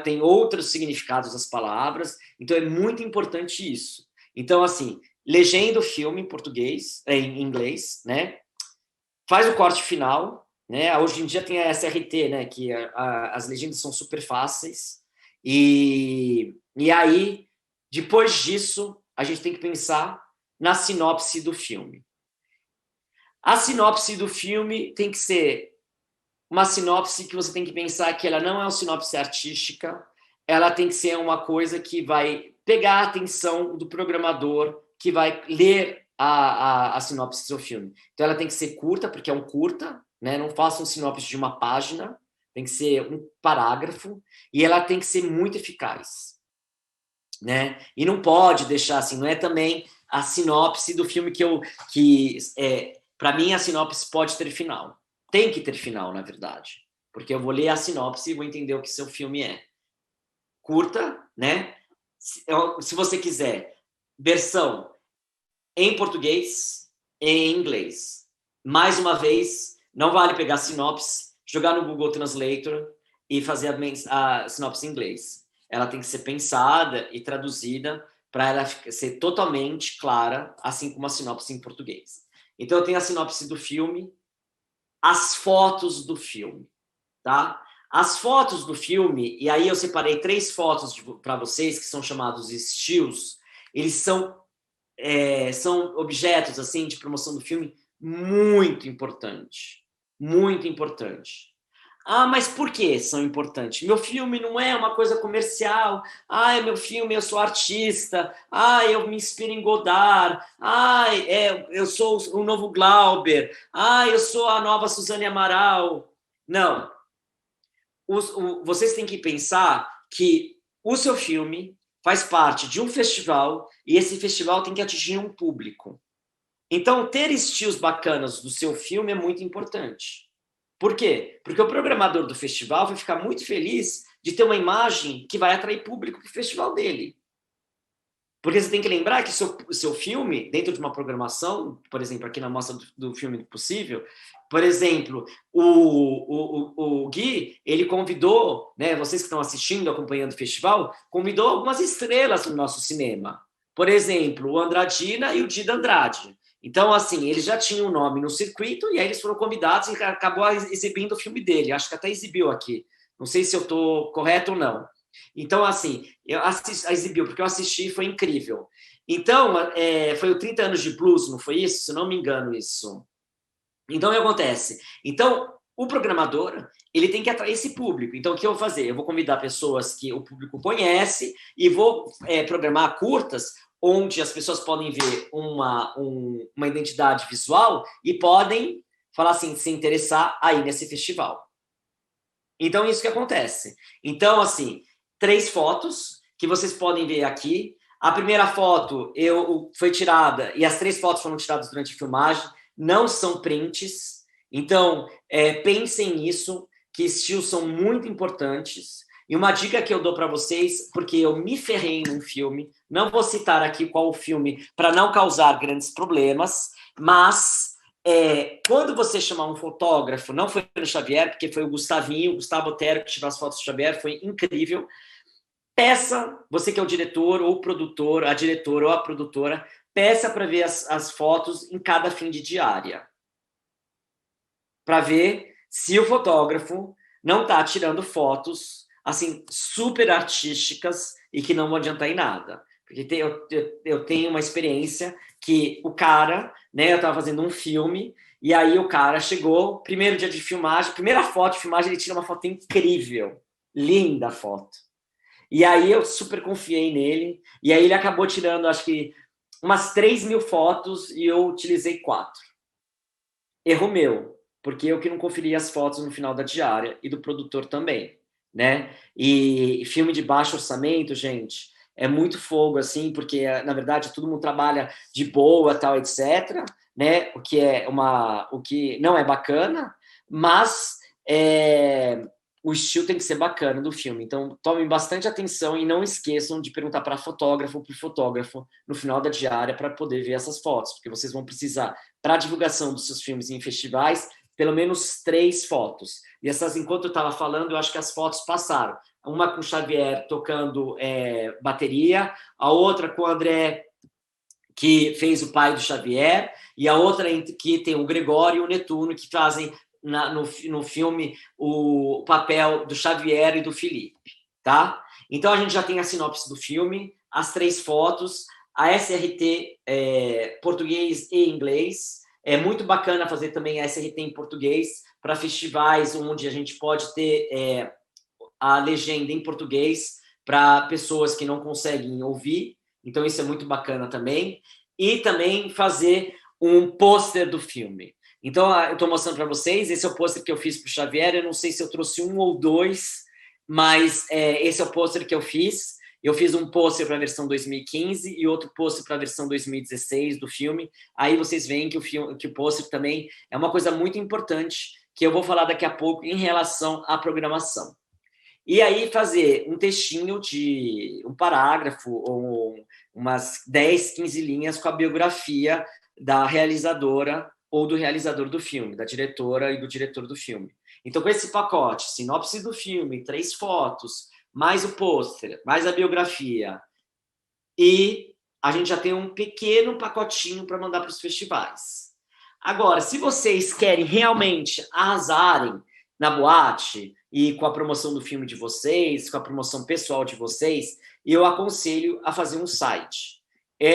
tem outros significados as palavras, então é muito importante isso. Então, assim, legenda o filme em português, em inglês, né? Faz o corte final, né? Hoje em dia tem a SRT, né? Que as legendas são super fáceis. E aí, depois disso, a gente tem que pensar na sinopse do filme. A sinopse do filme tem que ser uma sinopse que você tem que pensar que ela não é uma sinopse artística, ela tem que ser uma coisa que vai pegar a atenção do programador que vai ler a sinopse do seu filme. Então, ela tem que ser curta, porque é um curta, né? Não faça um sinopse de uma página, tem que ser um parágrafo, e ela tem que ser muito eficaz, né? E não pode deixar assim, não é também a sinopse do filme para mim, a sinopse pode ter final. Tem que ter final, na verdade. Porque eu vou ler a sinopse e vou entender o que seu filme é. Curta, né? Se você quiser, versão em português e em inglês. Mais uma vez, não vale pegar a sinopse, jogar no Google Translator e fazer a sinopse em inglês. Ela tem que ser pensada e traduzida para ela ser totalmente clara, assim como a sinopse em português. Então, eu tenho a sinopse do filme, as fotos do filme, tá? As fotos do filme, e aí eu separei 3 fotos para vocês, que são chamados stills. Eles são objetos, assim, de promoção do filme muito importante. Muito importante. Ah, mas por que são importantes? Meu filme não é uma coisa comercial. Ah, meu filme, eu sou artista. Ah, eu me inspiro em Godard. Ah, eu sou o novo Glauber. Ah, eu sou a nova Suzane Amaral. Não. Vocês têm que pensar que o seu filme faz parte de um festival e esse festival tem que atingir um público. Então, ter estilos bacanas do seu filme é muito importante. Por quê? Porque o programador do festival vai ficar muito feliz de ter uma imagem que vai atrair público para o festival dele. Porque você tem que lembrar que o seu filme, dentro de uma programação, por exemplo, aqui na mostra do Filme Possível, por exemplo, o Gui, ele convidou, né, vocês que estão assistindo, acompanhando o festival, convidou algumas estrelas no nosso cinema. Por exemplo, o Andradina e o Dida Andrade. Então, assim, eles já tinham um nome no circuito e aí eles foram convidados e acabou exibindo o filme dele. Acho que até exibiu aqui. Não sei se eu estou correto ou não. Então, assim, exibiu, porque eu assisti e foi incrível. Então, foi o 30 anos de blues, não foi isso? Se não me engano, isso. Então, o que acontece? Então, o programador, ele tem que atrair esse público. Então, o que eu vou fazer? Eu vou convidar pessoas que o público conhece e vou programar curtas onde as pessoas podem ver uma identidade visual e podem falar assim, se interessar aí nesse festival. Então, isso que acontece. Então, assim, 3 fotos que vocês podem ver aqui. A primeira foto foi tirada, e as 3 fotos foram tiradas durante a filmagem, não são prints. Então, pensem nisso, que estilos são muito importantes. E uma dica que eu dou para vocês, porque eu me ferrei num filme, não vou citar aqui qual o filme para não causar grandes problemas, mas quando você chamar um fotógrafo, não foi no Xavier, porque foi o Gustavo Otero que tirou as fotos do Xavier, foi incrível. Peça, você que é o diretor ou o produtor, a diretora ou a produtora, peça para ver as fotos em cada fim de diária. Para ver se o fotógrafo não está tirando fotos assim, super artísticas e que não vão adiantar em nada. Porque eu tenho uma experiência que o cara, né, eu estava fazendo um filme, e aí o cara chegou, primeiro dia de filmagem, primeira foto de filmagem, ele tira uma foto incrível, linda a foto. E aí eu super confiei nele, e aí ele acabou tirando, acho que, umas 3.000 fotos e eu utilizei 4. Erro meu, porque eu que não conferi as fotos no final da diária e do produtor também, né? E filme de baixo orçamento, gente, é muito fogo, assim, porque, na verdade, todo mundo trabalha de boa, tal, etc., né? O que não é bacana, mas o estilo tem que ser bacana do filme. Então, tomem bastante atenção e não esqueçam de perguntar para fotógrafo ou para fotógrafo no final da diária para poder ver essas fotos, porque vocês vão precisar, para a divulgação dos seus filmes em festivais, pelo menos 3 fotos. E essas, enquanto eu estava falando, eu acho que as fotos passaram. Uma com o Xavier tocando bateria, a outra com o André, que fez o pai do Xavier, e a outra que tem o Gregório e o Netuno, que fazem no filme o papel do Xavier e do Felipe, tá? Então a gente já tem a sinopse do filme, as 3 fotos, a SRT português e inglês. É muito bacana fazer também a SRT em português para festivais onde a gente pode ter a legenda em português para pessoas que não conseguem ouvir. Então isso é muito bacana também. E também fazer um pôster do filme. Então, eu estou mostrando para vocês, esse é o pôster que eu fiz para o Xavier, eu não sei se eu trouxe 1 ou 2, mas esse é o pôster que eu fiz. Eu fiz um pôster para a versão 2015 e outro pôster para a versão 2016 do filme. Aí vocês veem que o pôster também é uma coisa muito importante, que eu vou falar daqui a pouco em relação à programação. E aí fazer um textinho de um parágrafo ou umas 10, 15 linhas com a biografia da realizadora ou do realizador do filme, da diretora e do diretor do filme. Então, com esse pacote, sinopse do filme, 3 fotos, mais o pôster, mais a biografia, e a gente já tem um pequeno pacotinho para mandar para os festivais. Agora, se vocês querem realmente arrasarem na boate e com a promoção do filme de vocês, com a promoção pessoal de vocês, eu aconselho a fazer um site.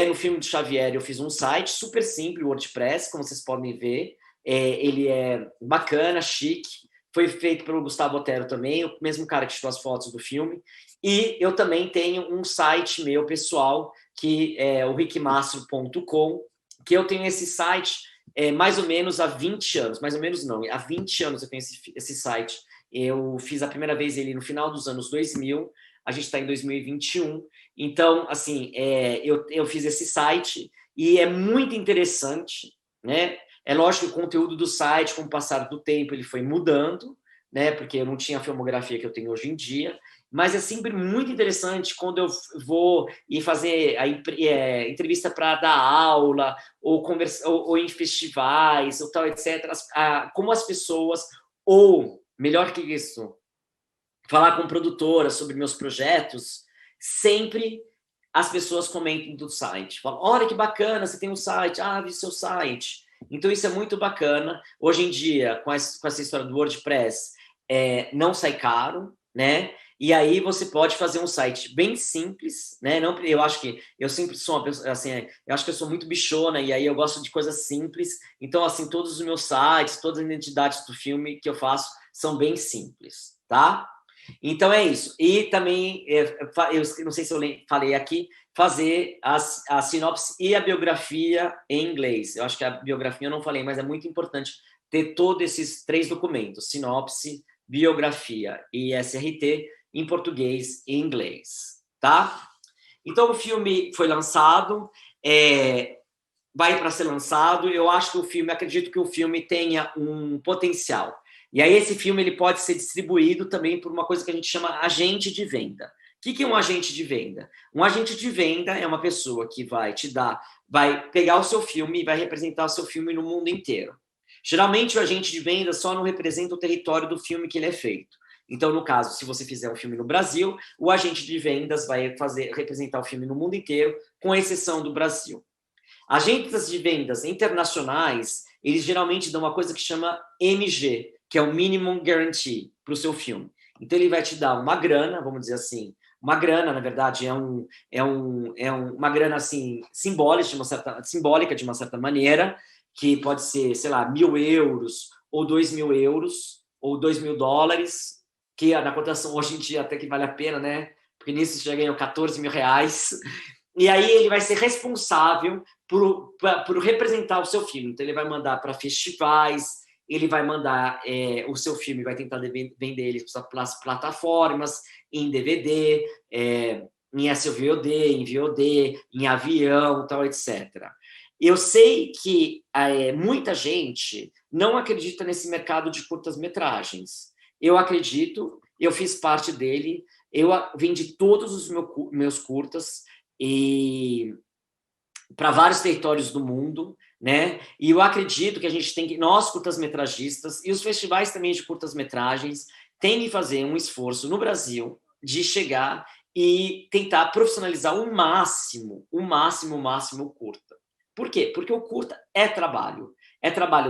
No filme do Xavier eu fiz um site super simples, WordPress, como vocês podem ver. Ele é bacana, chique. Foi feito pelo Gustavo Otero também, o mesmo cara que tirou as fotos do filme. E eu também tenho um site meu pessoal, que é o rickmastro.com, que eu tenho esse site mais ou menos há 20 anos. Mais ou menos não, há 20 anos eu tenho esse site. Eu fiz a primeira vez ele no final dos anos 2000, a gente está em 2021. Então, assim, eu fiz esse site e é muito interessante, né? É lógico que o conteúdo do site, com o passar do tempo, ele foi mudando, né? Porque eu não tinha a filmografia que eu tenho hoje em dia, mas é sempre muito interessante quando eu vou ir fazer a entrevista para dar aula, ou em festivais, ou tal, etc. Como as pessoas, ou, melhor que isso, falar com produtoras sobre meus projetos, sempre as pessoas comentam do site. Falam, olha que bacana, você tem um site, vi seu site. Então isso é muito bacana. Hoje em dia, com essa história do WordPress, não sai caro, né? E aí você pode fazer um site bem simples, né? Eu acho que eu sempre sou uma pessoa, assim, eu acho que eu sou muito bichona e aí eu gosto de coisas simples. Então, assim, todos os meus sites, todas as identidades do filme que eu faço são bem simples, tá? Então é isso. E também, eu não sei se eu falei aqui, fazer a sinopse e a biografia em inglês. Eu acho que a biografia eu não falei, mas é muito importante ter todos esses 3 documentos, sinopse, biografia e SRT, em português e inglês, tá? Então o filme foi lançado, vai para ser lançado. Eu acho que acredito que o filme tenha um potencial. E aí esse filme ele pode ser distribuído também por uma coisa que a gente chama agente de venda. O que é um agente de venda? Um agente de venda é uma pessoa que vai pegar o seu filme e vai representar o seu filme no mundo inteiro. Geralmente o agente de venda só não representa o território do filme que ele é feito. Então, no caso, se você fizer um filme no Brasil, o agente de vendas vai representar o filme no mundo inteiro, com exceção do Brasil. Agentes de vendas internacionais, eles geralmente dão uma coisa que chama MG, que é o Minimum Guarantee para o seu filme. Então, ele vai te dar uma grana, vamos dizer assim, uma grana, na verdade, uma grana assim, simbólica de uma certa maneira, que pode ser, sei lá, 1.000 euros, ou 2.000 euros, ou $2.000, que na cotação hoje em dia até que vale a pena, né? porque nisso já ganhou 14 mil reais. E aí ele vai ser responsável por representar o seu filme. Então ele vai mandar para festivais, ele vai mandar o seu filme, vai tentar vender ele para as plataformas, em DVD, em SVOD, em VOD, em avião, tal, etc. Eu sei que muita gente não acredita nesse mercado de curtas-metragens. Eu acredito, eu fiz parte dele, eu vendi todos os meus curtas para vários territórios do mundo, né? E eu acredito que a gente tem que, nós curtas-metragistas e os festivais também de curtas-metragens têm que fazer um esforço no Brasil de chegar e tentar profissionalizar o máximo o curta. Por quê? Porque o curta é trabalho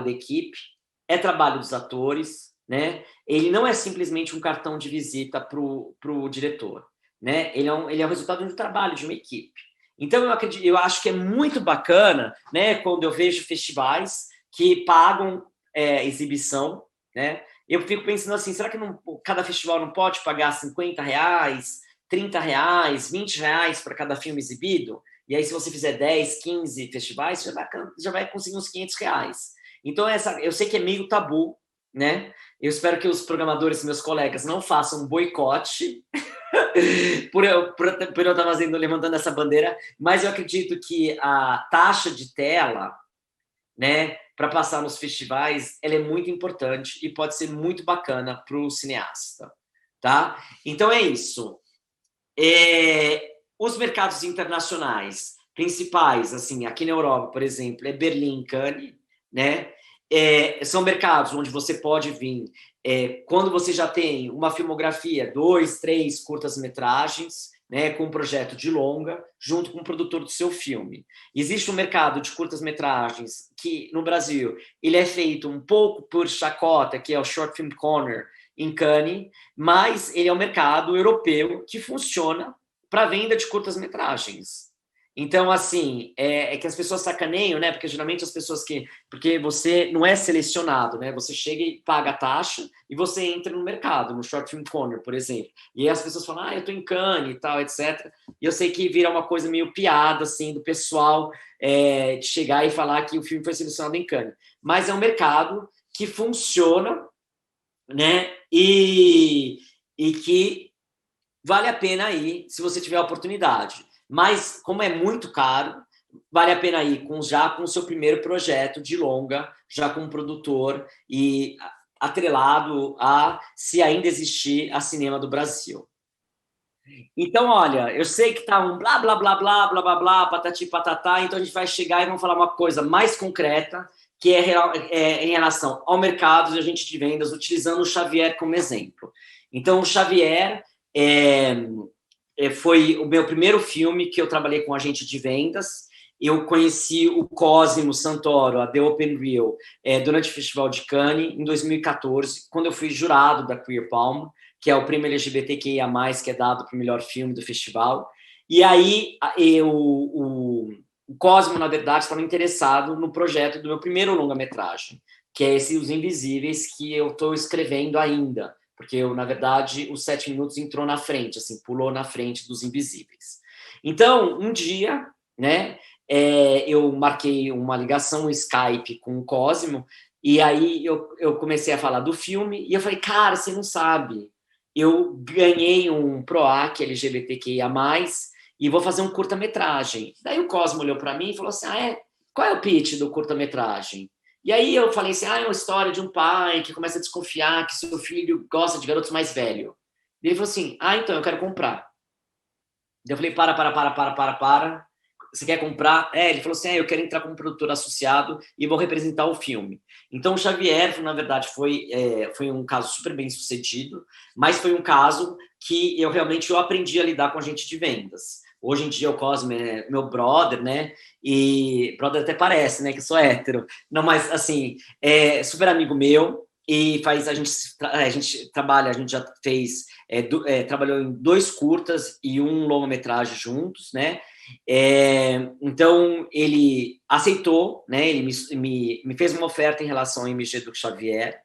da equipe, é trabalho dos atores, né? Ele não é simplesmente um cartão de visita para o diretor, né? Ele é o resultado de um trabalho de uma equipe. Então, eu acho que é muito bacana, né, quando eu vejo festivais que pagam exibição, né? Eu fico pensando assim, será que cada festival não pode pagar R$50, R$30, R$20 para cada filme exibido? E aí, se você fizer 10, 15 festivais, já vai conseguir uns R$500. Então, eu sei que é meio tabu, né? Eu espero que os programadores, meus colegas, não façam um boicote por eu estar levantando essa bandeira, mas eu acredito que a taxa de tela, né, para passar nos festivais, ela é muito importante e pode ser muito bacana para o cineasta, tá? Então é isso. Os mercados internacionais principais, assim, aqui na Europa, por exemplo, é Berlim, Cannes, né? São mercados onde você pode vir quando você já tem uma filmografia, 2, 3 curtas-metragens, né, com um projeto de longa, junto com o produtor do seu filme. Existe um mercado de curtas-metragens que, no Brasil, ele é feito um pouco por chacota, que é o Short Film Corner, em Cannes, mas ele é um mercado europeu que funciona para venda de curtas-metragens. Então, assim, é que as pessoas sacaneiam, né? Porque geralmente as pessoas porque você não é selecionado, né? Você chega e paga a taxa e você entra no mercado, no Short Film Corner, por exemplo. E aí as pessoas falam, eu tô em Cannes e tal, etc. E eu sei que vira uma coisa meio piada, assim, do pessoal de chegar e falar que o filme foi selecionado em Cannes. Mas é um mercado que funciona, né? E que vale a pena ir, se você tiver a oportunidade. Mas, como é muito caro, vale a pena ir já com o seu primeiro projeto de longa, já com um produtor e atrelado a, se ainda existir, a Cinema do Brasil. Então, olha, eu sei que tá um blá, blá, blá, blá, blá, blá, blá, patati, patatá, então a gente vai chegar e vamos falar uma coisa mais concreta, que é em relação ao mercado de agente de vendas, utilizando o Xavier como exemplo. Então, o Xavier foi o meu primeiro filme que eu trabalhei com agente de vendas. Eu conheci o Cosimo Santoro, a The Open Reel, durante o Festival de Cannes, em 2014, quando eu fui jurado da Queer Palm, que é o prêmio LGBTQIA+, que é dado para o melhor filme do festival. E aí, o Cosimo, na verdade, estava interessado no projeto do meu primeiro longa-metragem, que é esse Os Invisíveis, que eu estou escrevendo ainda. Porque, na verdade, os 7 minutos entrou na frente, assim, pulou na frente dos Invisíveis. Então, um dia, né, eu marquei uma ligação, um Skype com o Cosimo, e aí eu comecei a falar do filme, e eu falei, cara, você não sabe, eu ganhei um PROAC LGBTQIA+, e vou fazer um curta-metragem. Daí o Cosmo olhou para mim e falou assim, qual é o pitch do curta-metragem? E aí eu falei assim, é uma história de um pai que começa a desconfiar que seu filho gosta de garotos mais velhos. E ele falou assim, então eu quero comprar. Eu falei, para. Você quer comprar? Ele falou assim, eu quero entrar como produtor associado e vou representar o filme. Então o Xavier, na verdade, foi um caso super bem sucedido, mas foi um caso que eu aprendi a lidar com agente de vendas. Hoje em dia o Cosmo é meu brother, né? E brother até parece, né? Que eu sou hétero. Não, mas assim, é super amigo meu e a gente trabalha, a gente já fez, trabalhou em 2 curtas e um longa-metragem juntos, né? Então ele aceitou, né? Ele me fez uma oferta em relação ao MG do Xavier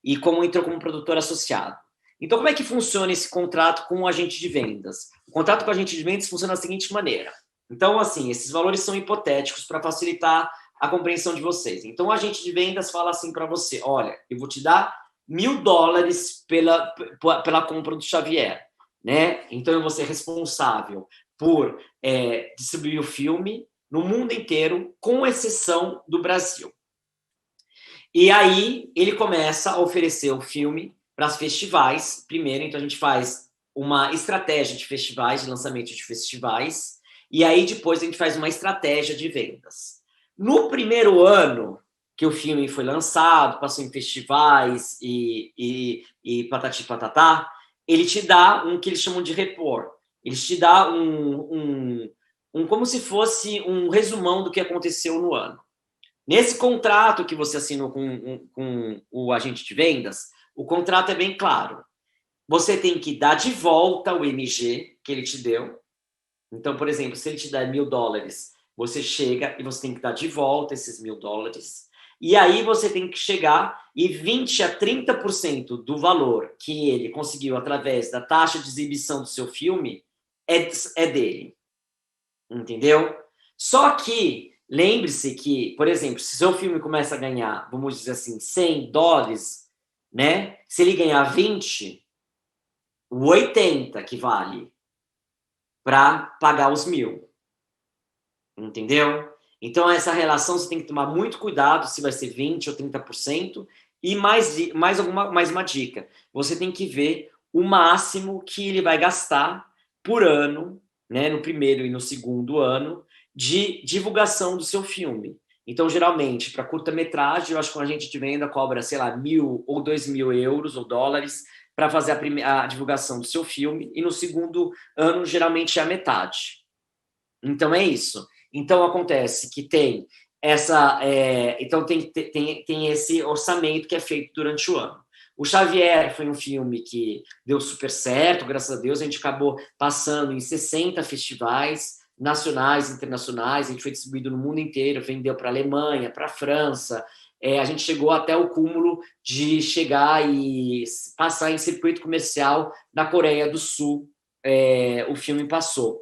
e entrou como produtor associado. Então, como é que funciona esse contrato com o agente de vendas? O contrato com o agente de vendas funciona da seguinte maneira. Então, assim, esses valores são hipotéticos para facilitar a compreensão de vocês. Então, o agente de vendas fala assim para você, olha, eu vou te dar $1.000 pela compra do Xavier, né? Então, eu vou ser responsável por distribuir o filme no mundo inteiro, com exceção do Brasil. E aí, ele começa a oferecer o filme para os festivais, primeiro, então a gente faz uma estratégia de festivais, de lançamento de festivais, e aí depois a gente faz uma estratégia de vendas. No primeiro ano que o filme foi lançado, passou em festivais e patati patatá, ele te dá um que eles chamam de report. Ele te dá como se fosse um resumão do que aconteceu no ano. Nesse contrato que você assinou com o agente de vendas, o contrato é bem claro. Você tem que dar de volta o MG que ele te deu. Então, por exemplo, se ele te der $1.000, você chega e você tem que dar de volta esses $1.000. E aí você tem que chegar e 20% a 30% do valor que ele conseguiu através da taxa de exibição do seu filme é dele. Entendeu? Só que, lembre-se que, por exemplo, se seu filme começa a ganhar, vamos dizer assim, $100, né? Se ele ganhar 20, o 80 que vale para pagar os 1.000. Entendeu? Então, essa relação você tem que tomar muito cuidado se vai ser 20% ou 30%. E mais uma dica. Você tem que ver o máximo que ele vai gastar por ano, né, no primeiro e no segundo ano, de divulgação do seu filme. Então, geralmente, para curta-metragem, eu acho que um agente de venda cobra, sei lá, 1.000 ou 2.000 euros ou dólares para fazer a divulgação do seu filme, e no segundo ano, geralmente, é a metade. Então, é isso. Então, acontece que tem então tem esse orçamento que é feito durante o ano. O Xavier foi um filme que deu super certo, graças a Deus, a gente acabou passando em 60 festivais, nacionais, internacionais, a gente foi distribuído no mundo inteiro, vendeu para a Alemanha, para a França, a gente chegou até o cúmulo de chegar e passar em circuito comercial na Coreia do Sul, o filme passou.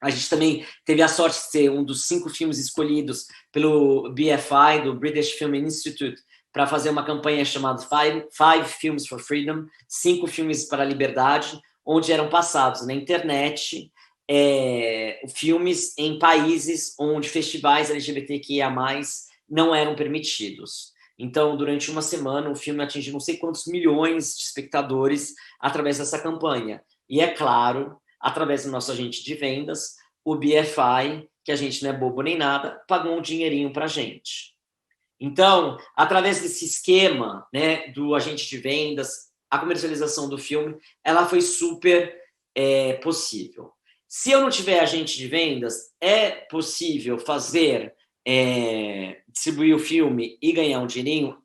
A gente também teve a sorte de ser um dos 5 filmes escolhidos pelo BFI, do British Film Institute, para fazer uma campanha chamada Five Films for Freedom, 5 filmes para a liberdade, onde eram passados na internet filmes em países onde festivais LGBTQIA+, não eram permitidos. Então, durante uma semana, o filme atingiu não sei quantos milhões de espectadores através dessa campanha. E, é claro, através do nosso agente de vendas, o BFI, que a gente não é bobo nem nada, pagou um dinheirinho para a gente. Então, através desse esquema, né, do agente de vendas, a comercialização do filme, ela foi super possível. Se eu não tiver agente de vendas, é possível fazer, distribuir o filme e ganhar um dinheirinho?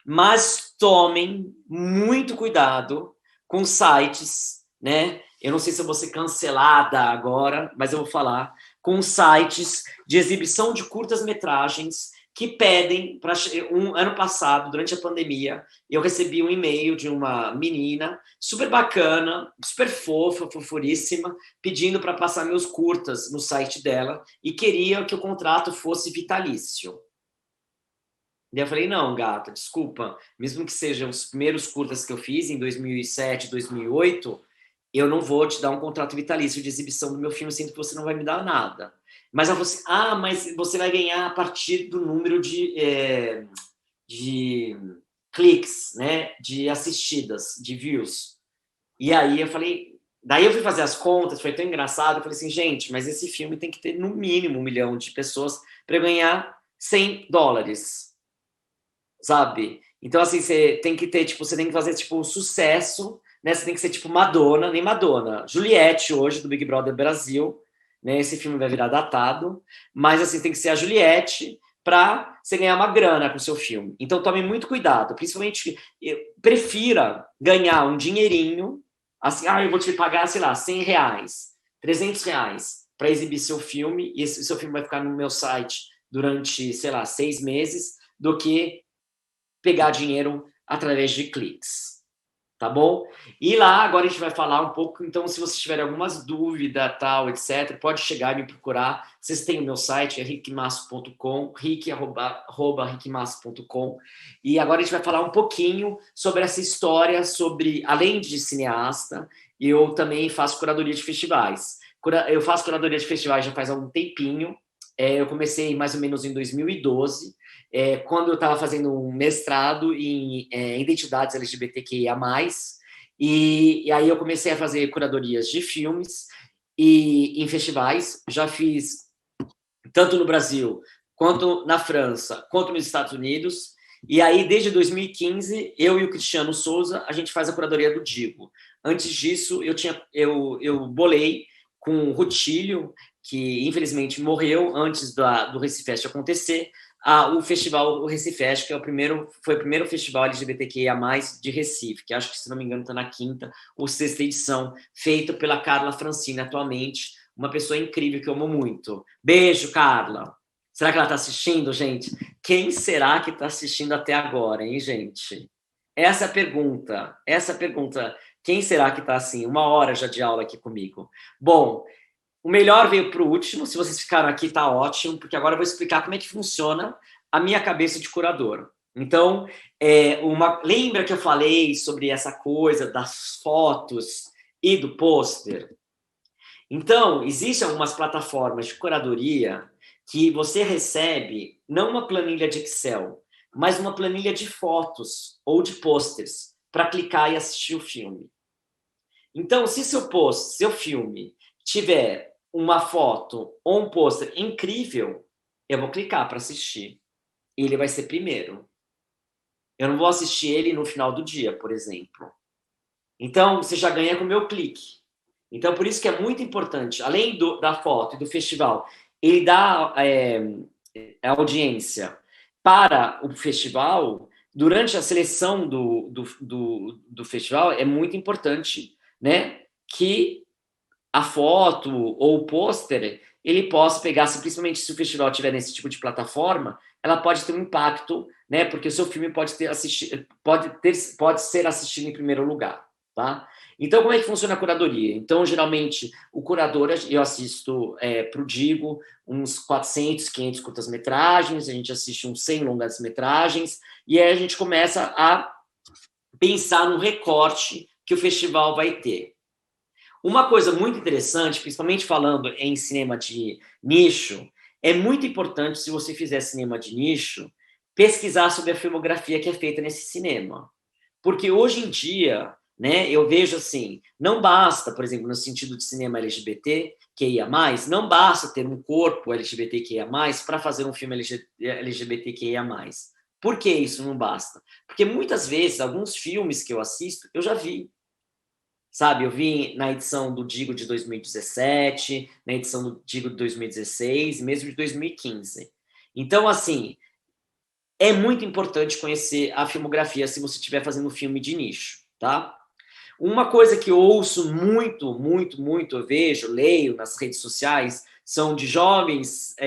Mas tomem muito cuidado com sites, né? Eu não sei se eu vou ser cancelada agora, mas eu vou falar, com sites de exibição de curtas-metragens que pedem, ano passado, durante a pandemia, eu recebi um e-mail de uma menina super bacana, super fofa, fofuríssima, pedindo para passar meus curtas no site dela e queria que o contrato fosse vitalício. E eu falei, não, gata, desculpa, mesmo que sejam os primeiros curtas que eu fiz em 2007, 2008, eu não vou te dar um contrato vitalício de exibição do meu filme, sendo que você não vai me dar nada. Mas ela falou assim, mas você vai ganhar a partir do número de cliques, né, de assistidas, de views. E aí eu falei, daí eu fui fazer as contas, foi tão engraçado, eu falei assim, gente, mas esse filme tem que ter no mínimo 1 milhão de pessoas para ganhar $100, sabe? Então, assim, você tem que ter, você tem que fazer, um sucesso, né, você tem que ser, Madonna, nem Madonna, Juliette hoje, do Big Brother Brasil, né, esse filme vai virar datado, mas, assim, tem que ser a Juliette para você ganhar uma grana com o seu filme. Então, tome muito cuidado, principalmente, prefira ganhar um dinheirinho, assim, eu vou te pagar, sei lá, R$100, R$300 para exibir seu filme, e esse seu filme vai ficar no meu site durante, sei lá, 6 meses, do que pegar dinheiro através de cliques. tá bom? E lá, agora a gente vai falar um pouco, então, se vocês tiverem algumas dúvidas, tal, etc., pode chegar e me procurar. Vocês têm o meu site, é rickmasso.com, rick@rickmasso.com. E agora a gente vai falar um pouquinho sobre essa história, sobre, além de cineasta, eu também faço curadoria de festivais. Eu faço curadoria de festivais já faz algum tempinho. Eu comecei mais ou menos em 2012, quando eu estava fazendo um mestrado em identidades LGBTQIA+, e aí eu comecei a fazer curadorias de filmes e em festivais. Já fiz tanto no Brasil, quanto na França, quanto nos Estados Unidos. E aí, desde 2015, eu e o Cristiano Souza, a gente faz a curadoria do Digo. Antes disso, eu bolei com o Rutilio, que infelizmente morreu antes do Recifest acontecer, o festival, o Recifest, que foi o primeiro festival LGBTQIA+, de Recife, que acho que, se não me engano, está na 5ª ou 6ª edição, feito pela Carla Francini atualmente, uma pessoa incrível que eu amo muito. Beijo, Carla! Será que ela está assistindo, gente? Quem será que está assistindo até agora, hein, gente? Essa é a pergunta. Quem será que está assim? 1 hora já de aula aqui comigo. Bom, o melhor veio para o último. Se vocês ficaram aqui, tá ótimo, porque agora eu vou explicar como é que funciona a minha cabeça de curador. Então, lembra que eu falei sobre essa coisa das fotos e do pôster? Então, existem algumas plataformas de curadoria que você recebe não uma planilha de Excel, mas uma planilha de fotos ou de pôsteres para clicar e assistir o filme. Então, se seu filme tiver uma foto ou um pôster incrível, eu vou clicar para assistir. E ele vai ser primeiro. Eu não vou assistir ele no final do dia, por exemplo. Então, você já ganha com o meu clique. Então, por isso que é muito importante, além da foto e do festival, ele dá a audiência para o festival. Durante a seleção do festival, é muito importante, né, que a foto ou o pôster, ele possa pegar, principalmente se o festival tiver nesse tipo de plataforma, ela pode ter um impacto, né, porque o seu filme pode ser assistido em primeiro lugar, tá? Então, como é que funciona a curadoria? Então, geralmente, o curador, eu assisto para o Digo uns 400, 500 curtas-metragens, a gente assiste uns 100 longas-metragens, e aí a gente começa a pensar no recorte que o festival vai ter. Uma coisa muito interessante, principalmente falando em cinema de nicho, é muito importante, se você fizer cinema de nicho, pesquisar sobre a filmografia que é feita nesse cinema. Porque hoje em dia, né, eu vejo assim, não basta, por exemplo, no sentido de cinema LGBTQIA+, não basta ter um corpo LGBTQIA+, para fazer um filme LGBTQIA+. Por que isso não basta? Porque muitas vezes, alguns filmes que eu assisto, eu já vi. Sabe, eu vi na edição do Digo de 2017, na edição do Digo de 2016, mesmo de 2015. Então, assim, é muito importante conhecer a filmografia se você estiver fazendo um filme de nicho, tá? Uma coisa que eu ouço muito, eu vejo, leio nas redes sociais, são de jovens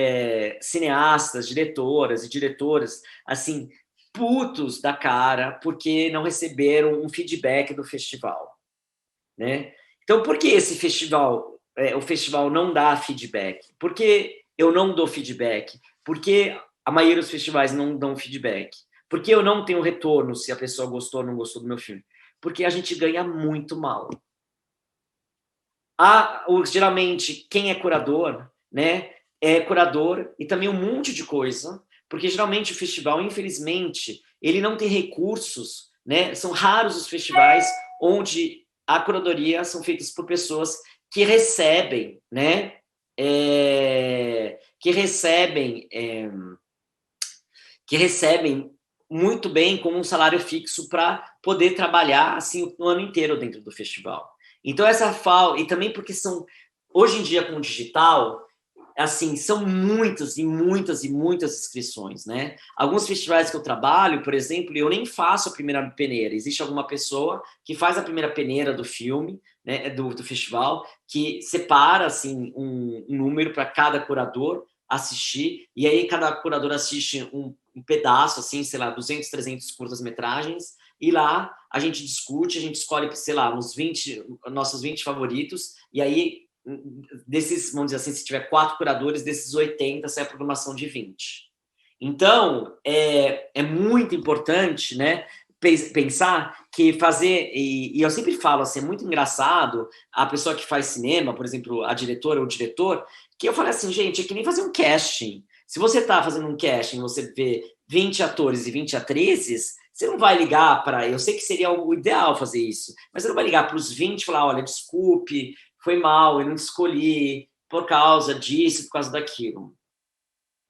cineastas, diretoras e diretoras, assim, putos da cara porque não receberam um feedback do festival, né? Então, por que esse festival, o festival não dá feedback? Por que eu não dou feedback? Por que a maioria dos festivais não dão feedback? Por que eu não tenho retorno se a pessoa gostou ou não gostou do meu filme? Porque a gente ganha muito mal. Geralmente, quem é curador, né, é curador e também um monte de coisa, porque geralmente o festival, infelizmente, ele não tem recursos, né? São raros os festivais onde a curadoria são feitas por pessoas que recebem, né? Que recebem muito bem com um salário fixo para poder trabalhar assim o ano inteiro dentro do festival. Então essa falta, e também porque hoje em dia com o digital, assim, são muitas inscrições, né? Alguns festivais que eu trabalho, por exemplo, eu nem faço a primeira peneira. Existe alguma pessoa que faz a primeira peneira do filme, né, do festival, que separa assim um número para cada curador assistir, e aí cada curador assiste um pedaço, assim, sei lá, 200, 300 curtas-metragens, e lá a gente discute, a gente escolhe, sei lá, nossos 20 favoritos, e aí, desses, vamos dizer assim, se tiver 4 curadores, desses 80 sai a programação de 20. Então, é muito importante, né, pensar que fazer, e eu sempre falo assim, é muito engraçado a pessoa que faz cinema, por exemplo, a diretora ou o diretor, que eu falei assim, gente, é que nem fazer um casting. Se você está fazendo um casting, você vê 20 atores e 20 atrizes, você não vai ligar para... Eu sei que seria o ideal fazer isso, mas você não vai ligar para os 20 e falar, olha, desculpe, foi mal, eu não te escolhi por causa disso, por causa daquilo.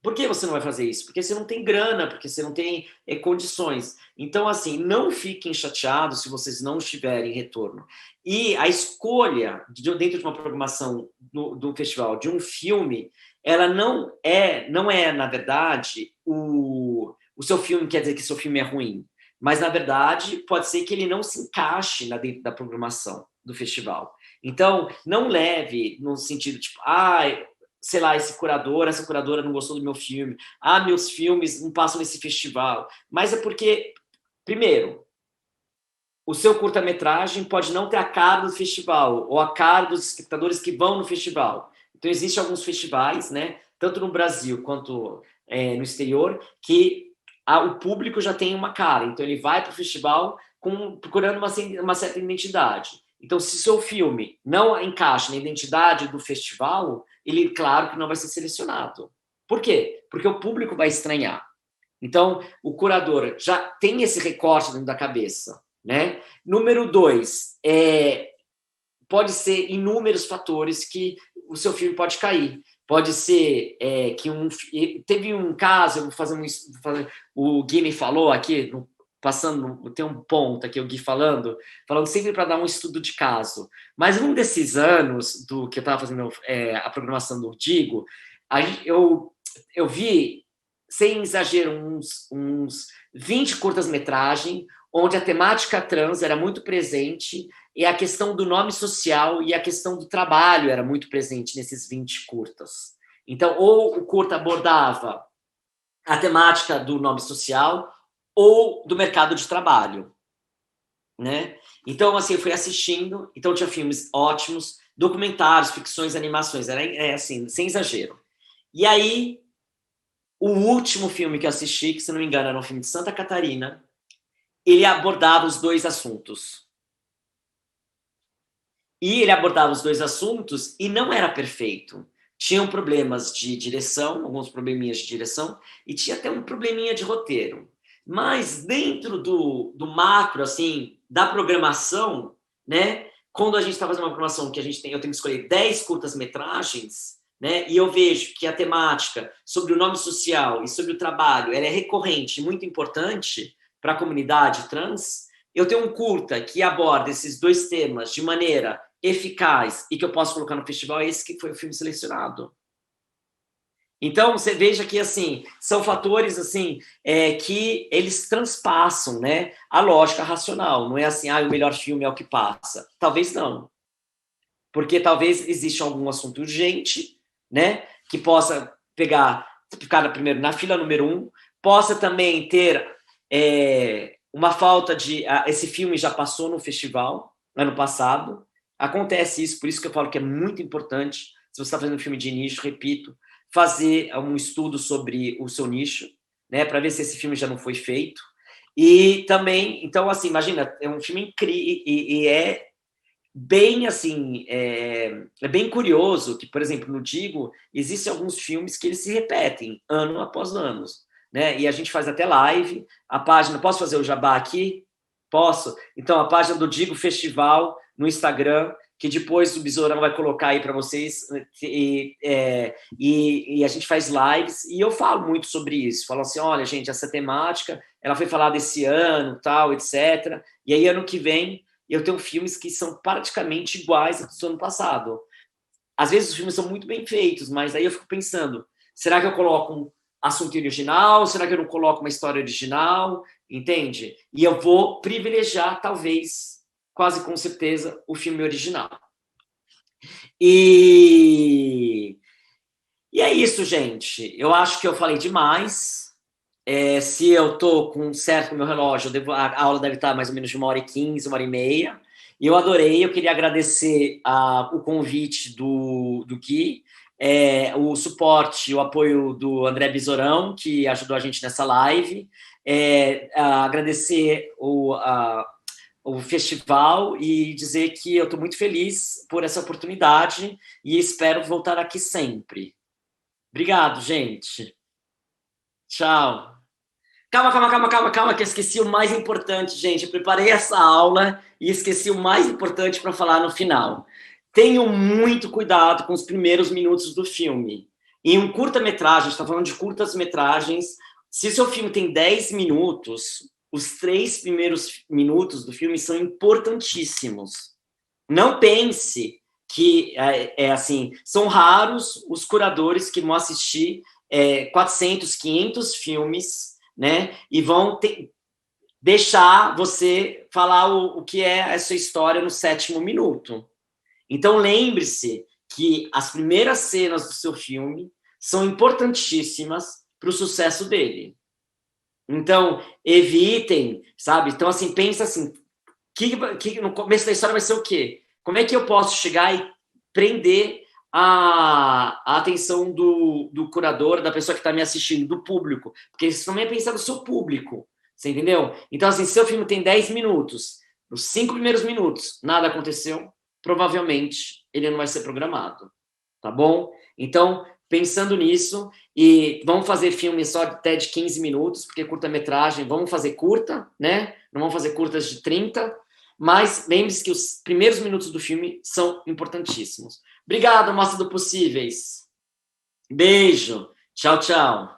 Por que você não vai fazer isso? Porque você não tem grana, porque você não tem condições. Então, assim, não fiquem chateados se vocês não tiverem retorno. E a escolha, dentro de uma programação do festival, de um filme, ela não é, na verdade, o seu filme quer dizer que seu filme é ruim. Mas, na verdade, pode ser que ele não se encaixe dentro da programação do festival. Então, não leve no sentido, tipo, sei lá, essa curadora não gostou do meu filme. Meus filmes não passam nesse festival. Mas é porque, primeiro, o seu curta-metragem pode não ter a cara do festival ou a cara dos espectadores que vão no festival. Então, existem alguns festivais, né, tanto no Brasil quanto no exterior, que o público já tem uma cara. Então, ele vai para o festival procurando uma certa identidade. Então, se seu filme não encaixa na identidade do festival, ele, claro, que não vai ser selecionado. Por quê? Porque o público vai estranhar. Então, o curador já tem esse recorte dentro da cabeça, né? Número 2, pode ser inúmeros fatores que o seu filme pode cair. Pode ser que teve um caso, eu vou fazer o Gui me falou aqui, tem um ponto aqui, o Gui falando sempre para dar um estudo de caso. Mas num desses anos do que eu estava fazendo a programação do Digo, eu vi, sem exagero, uns 20 curtas-metragens, onde a temática trans era muito presente e a questão do nome social e a questão do trabalho era muito presente nesses 20 curtas. Então, ou o curta abordava a temática do nome social ou do mercado de trabalho, né? Então, assim, eu fui assistindo, então tinha filmes ótimos, documentários, ficções, animações, era assim, sem exagero. E aí, o último filme que eu assisti, que se não me engano era um filme de Santa Catarina, ele abordava os dois assuntos. E ele abordava os dois assuntos e não era perfeito. Tinham problemas de direção, alguns probleminhas de direção, e tinha até um probleminha de roteiro. Mas dentro do macro, assim, da programação, né? Quando a gente está fazendo uma programação que eu tenho que escolher 10 curtas-metragens, né? E eu vejo que a temática sobre o nome social e sobre o trabalho ela é recorrente, muito importante para a comunidade trans, eu tenho um curta que aborda esses dois temas de maneira eficaz e que eu posso colocar no festival, esse que foi o filme selecionado. Então, você veja que, assim, são fatores, assim, que eles transpassam, né, a lógica racional. Não é assim, o melhor filme é o que passa. Talvez não. Porque talvez exista algum assunto urgente, né, que possa ficar primeiro na fila número 1, possa também ter uma falta de... esse filme já passou no festival, ano passado. Acontece isso, por isso que eu falo que é muito importante, se você está fazendo um filme de nicho, repito, fazer um estudo sobre o seu nicho, né, para ver se esse filme já não foi feito. E também, então, assim, imagina, é um filme incrível e é bem, assim, é bem curioso que, por exemplo, no Digo, existem alguns filmes que eles se repetem ano após ano, né, e a gente faz até live, a página, posso fazer o jabá aqui? Posso? Então, a página do Digo Festival no Instagram, que depois o Besourão vai colocar aí para vocês, e a gente faz lives, e eu falo muito sobre isso, falo assim, olha, gente, essa temática, ela foi falada esse ano, tal, etc., e aí ano que vem eu tenho filmes que são praticamente iguais ao do ano passado. Às vezes os filmes são muito bem feitos, mas aí eu fico pensando, será que eu coloco um assunto original, será que eu não coloco uma história original, entende? E eu vou privilegiar, talvez, quase com certeza, o filme original. E é isso, gente. Eu acho que eu falei demais. se eu estou com certo com o meu relógio, a aula deve estar mais ou menos de 1h15, 1h30. E eu adorei, eu queria agradecer o convite do Gui, o suporte, o apoio do André Bisorão, que ajudou a gente nessa live, agradecer o festival e dizer que eu estou muito feliz por essa oportunidade e espero voltar aqui sempre. Obrigado, gente. Tchau. Calma, que eu esqueci o mais importante, gente. Eu preparei essa aula e esqueci o mais importante para falar no final. Tenham muito cuidado com os primeiros minutos do filme. Em um curta-metragem, a gente está falando de curtas-metragens, se o seu filme tem 10 minutos, os 3 primeiros minutos do filme são importantíssimos. Não pense que assim, são raros os curadores que vão assistir 400, 500 filmes, né? E vão deixar você falar o que é a sua história no 7º minuto. Então, lembre-se que as primeiras cenas do seu filme são importantíssimas para o sucesso dele. Então, evitem, sabe? Então, assim, pensa assim, no começo da história vai ser o quê? Como é que eu posso chegar e prender a atenção do curador, da pessoa que está me assistindo, do público? Porque isso também é pensar no seu público, você entendeu? Então, assim, se seu filme tem 10 minutos, nos 5 primeiros minutos, nada aconteceu, provavelmente ele não vai ser programado, tá bom? Então, pensando nisso, e vamos fazer filme só até de 15 minutos, porque curta-metragem, vamos fazer curta, né? Não vamos fazer curtas de 30, mas lembre-se que os primeiros minutos do filme são importantíssimos. Obrigado, Mostra do Possíveis. Beijo. Tchau, tchau.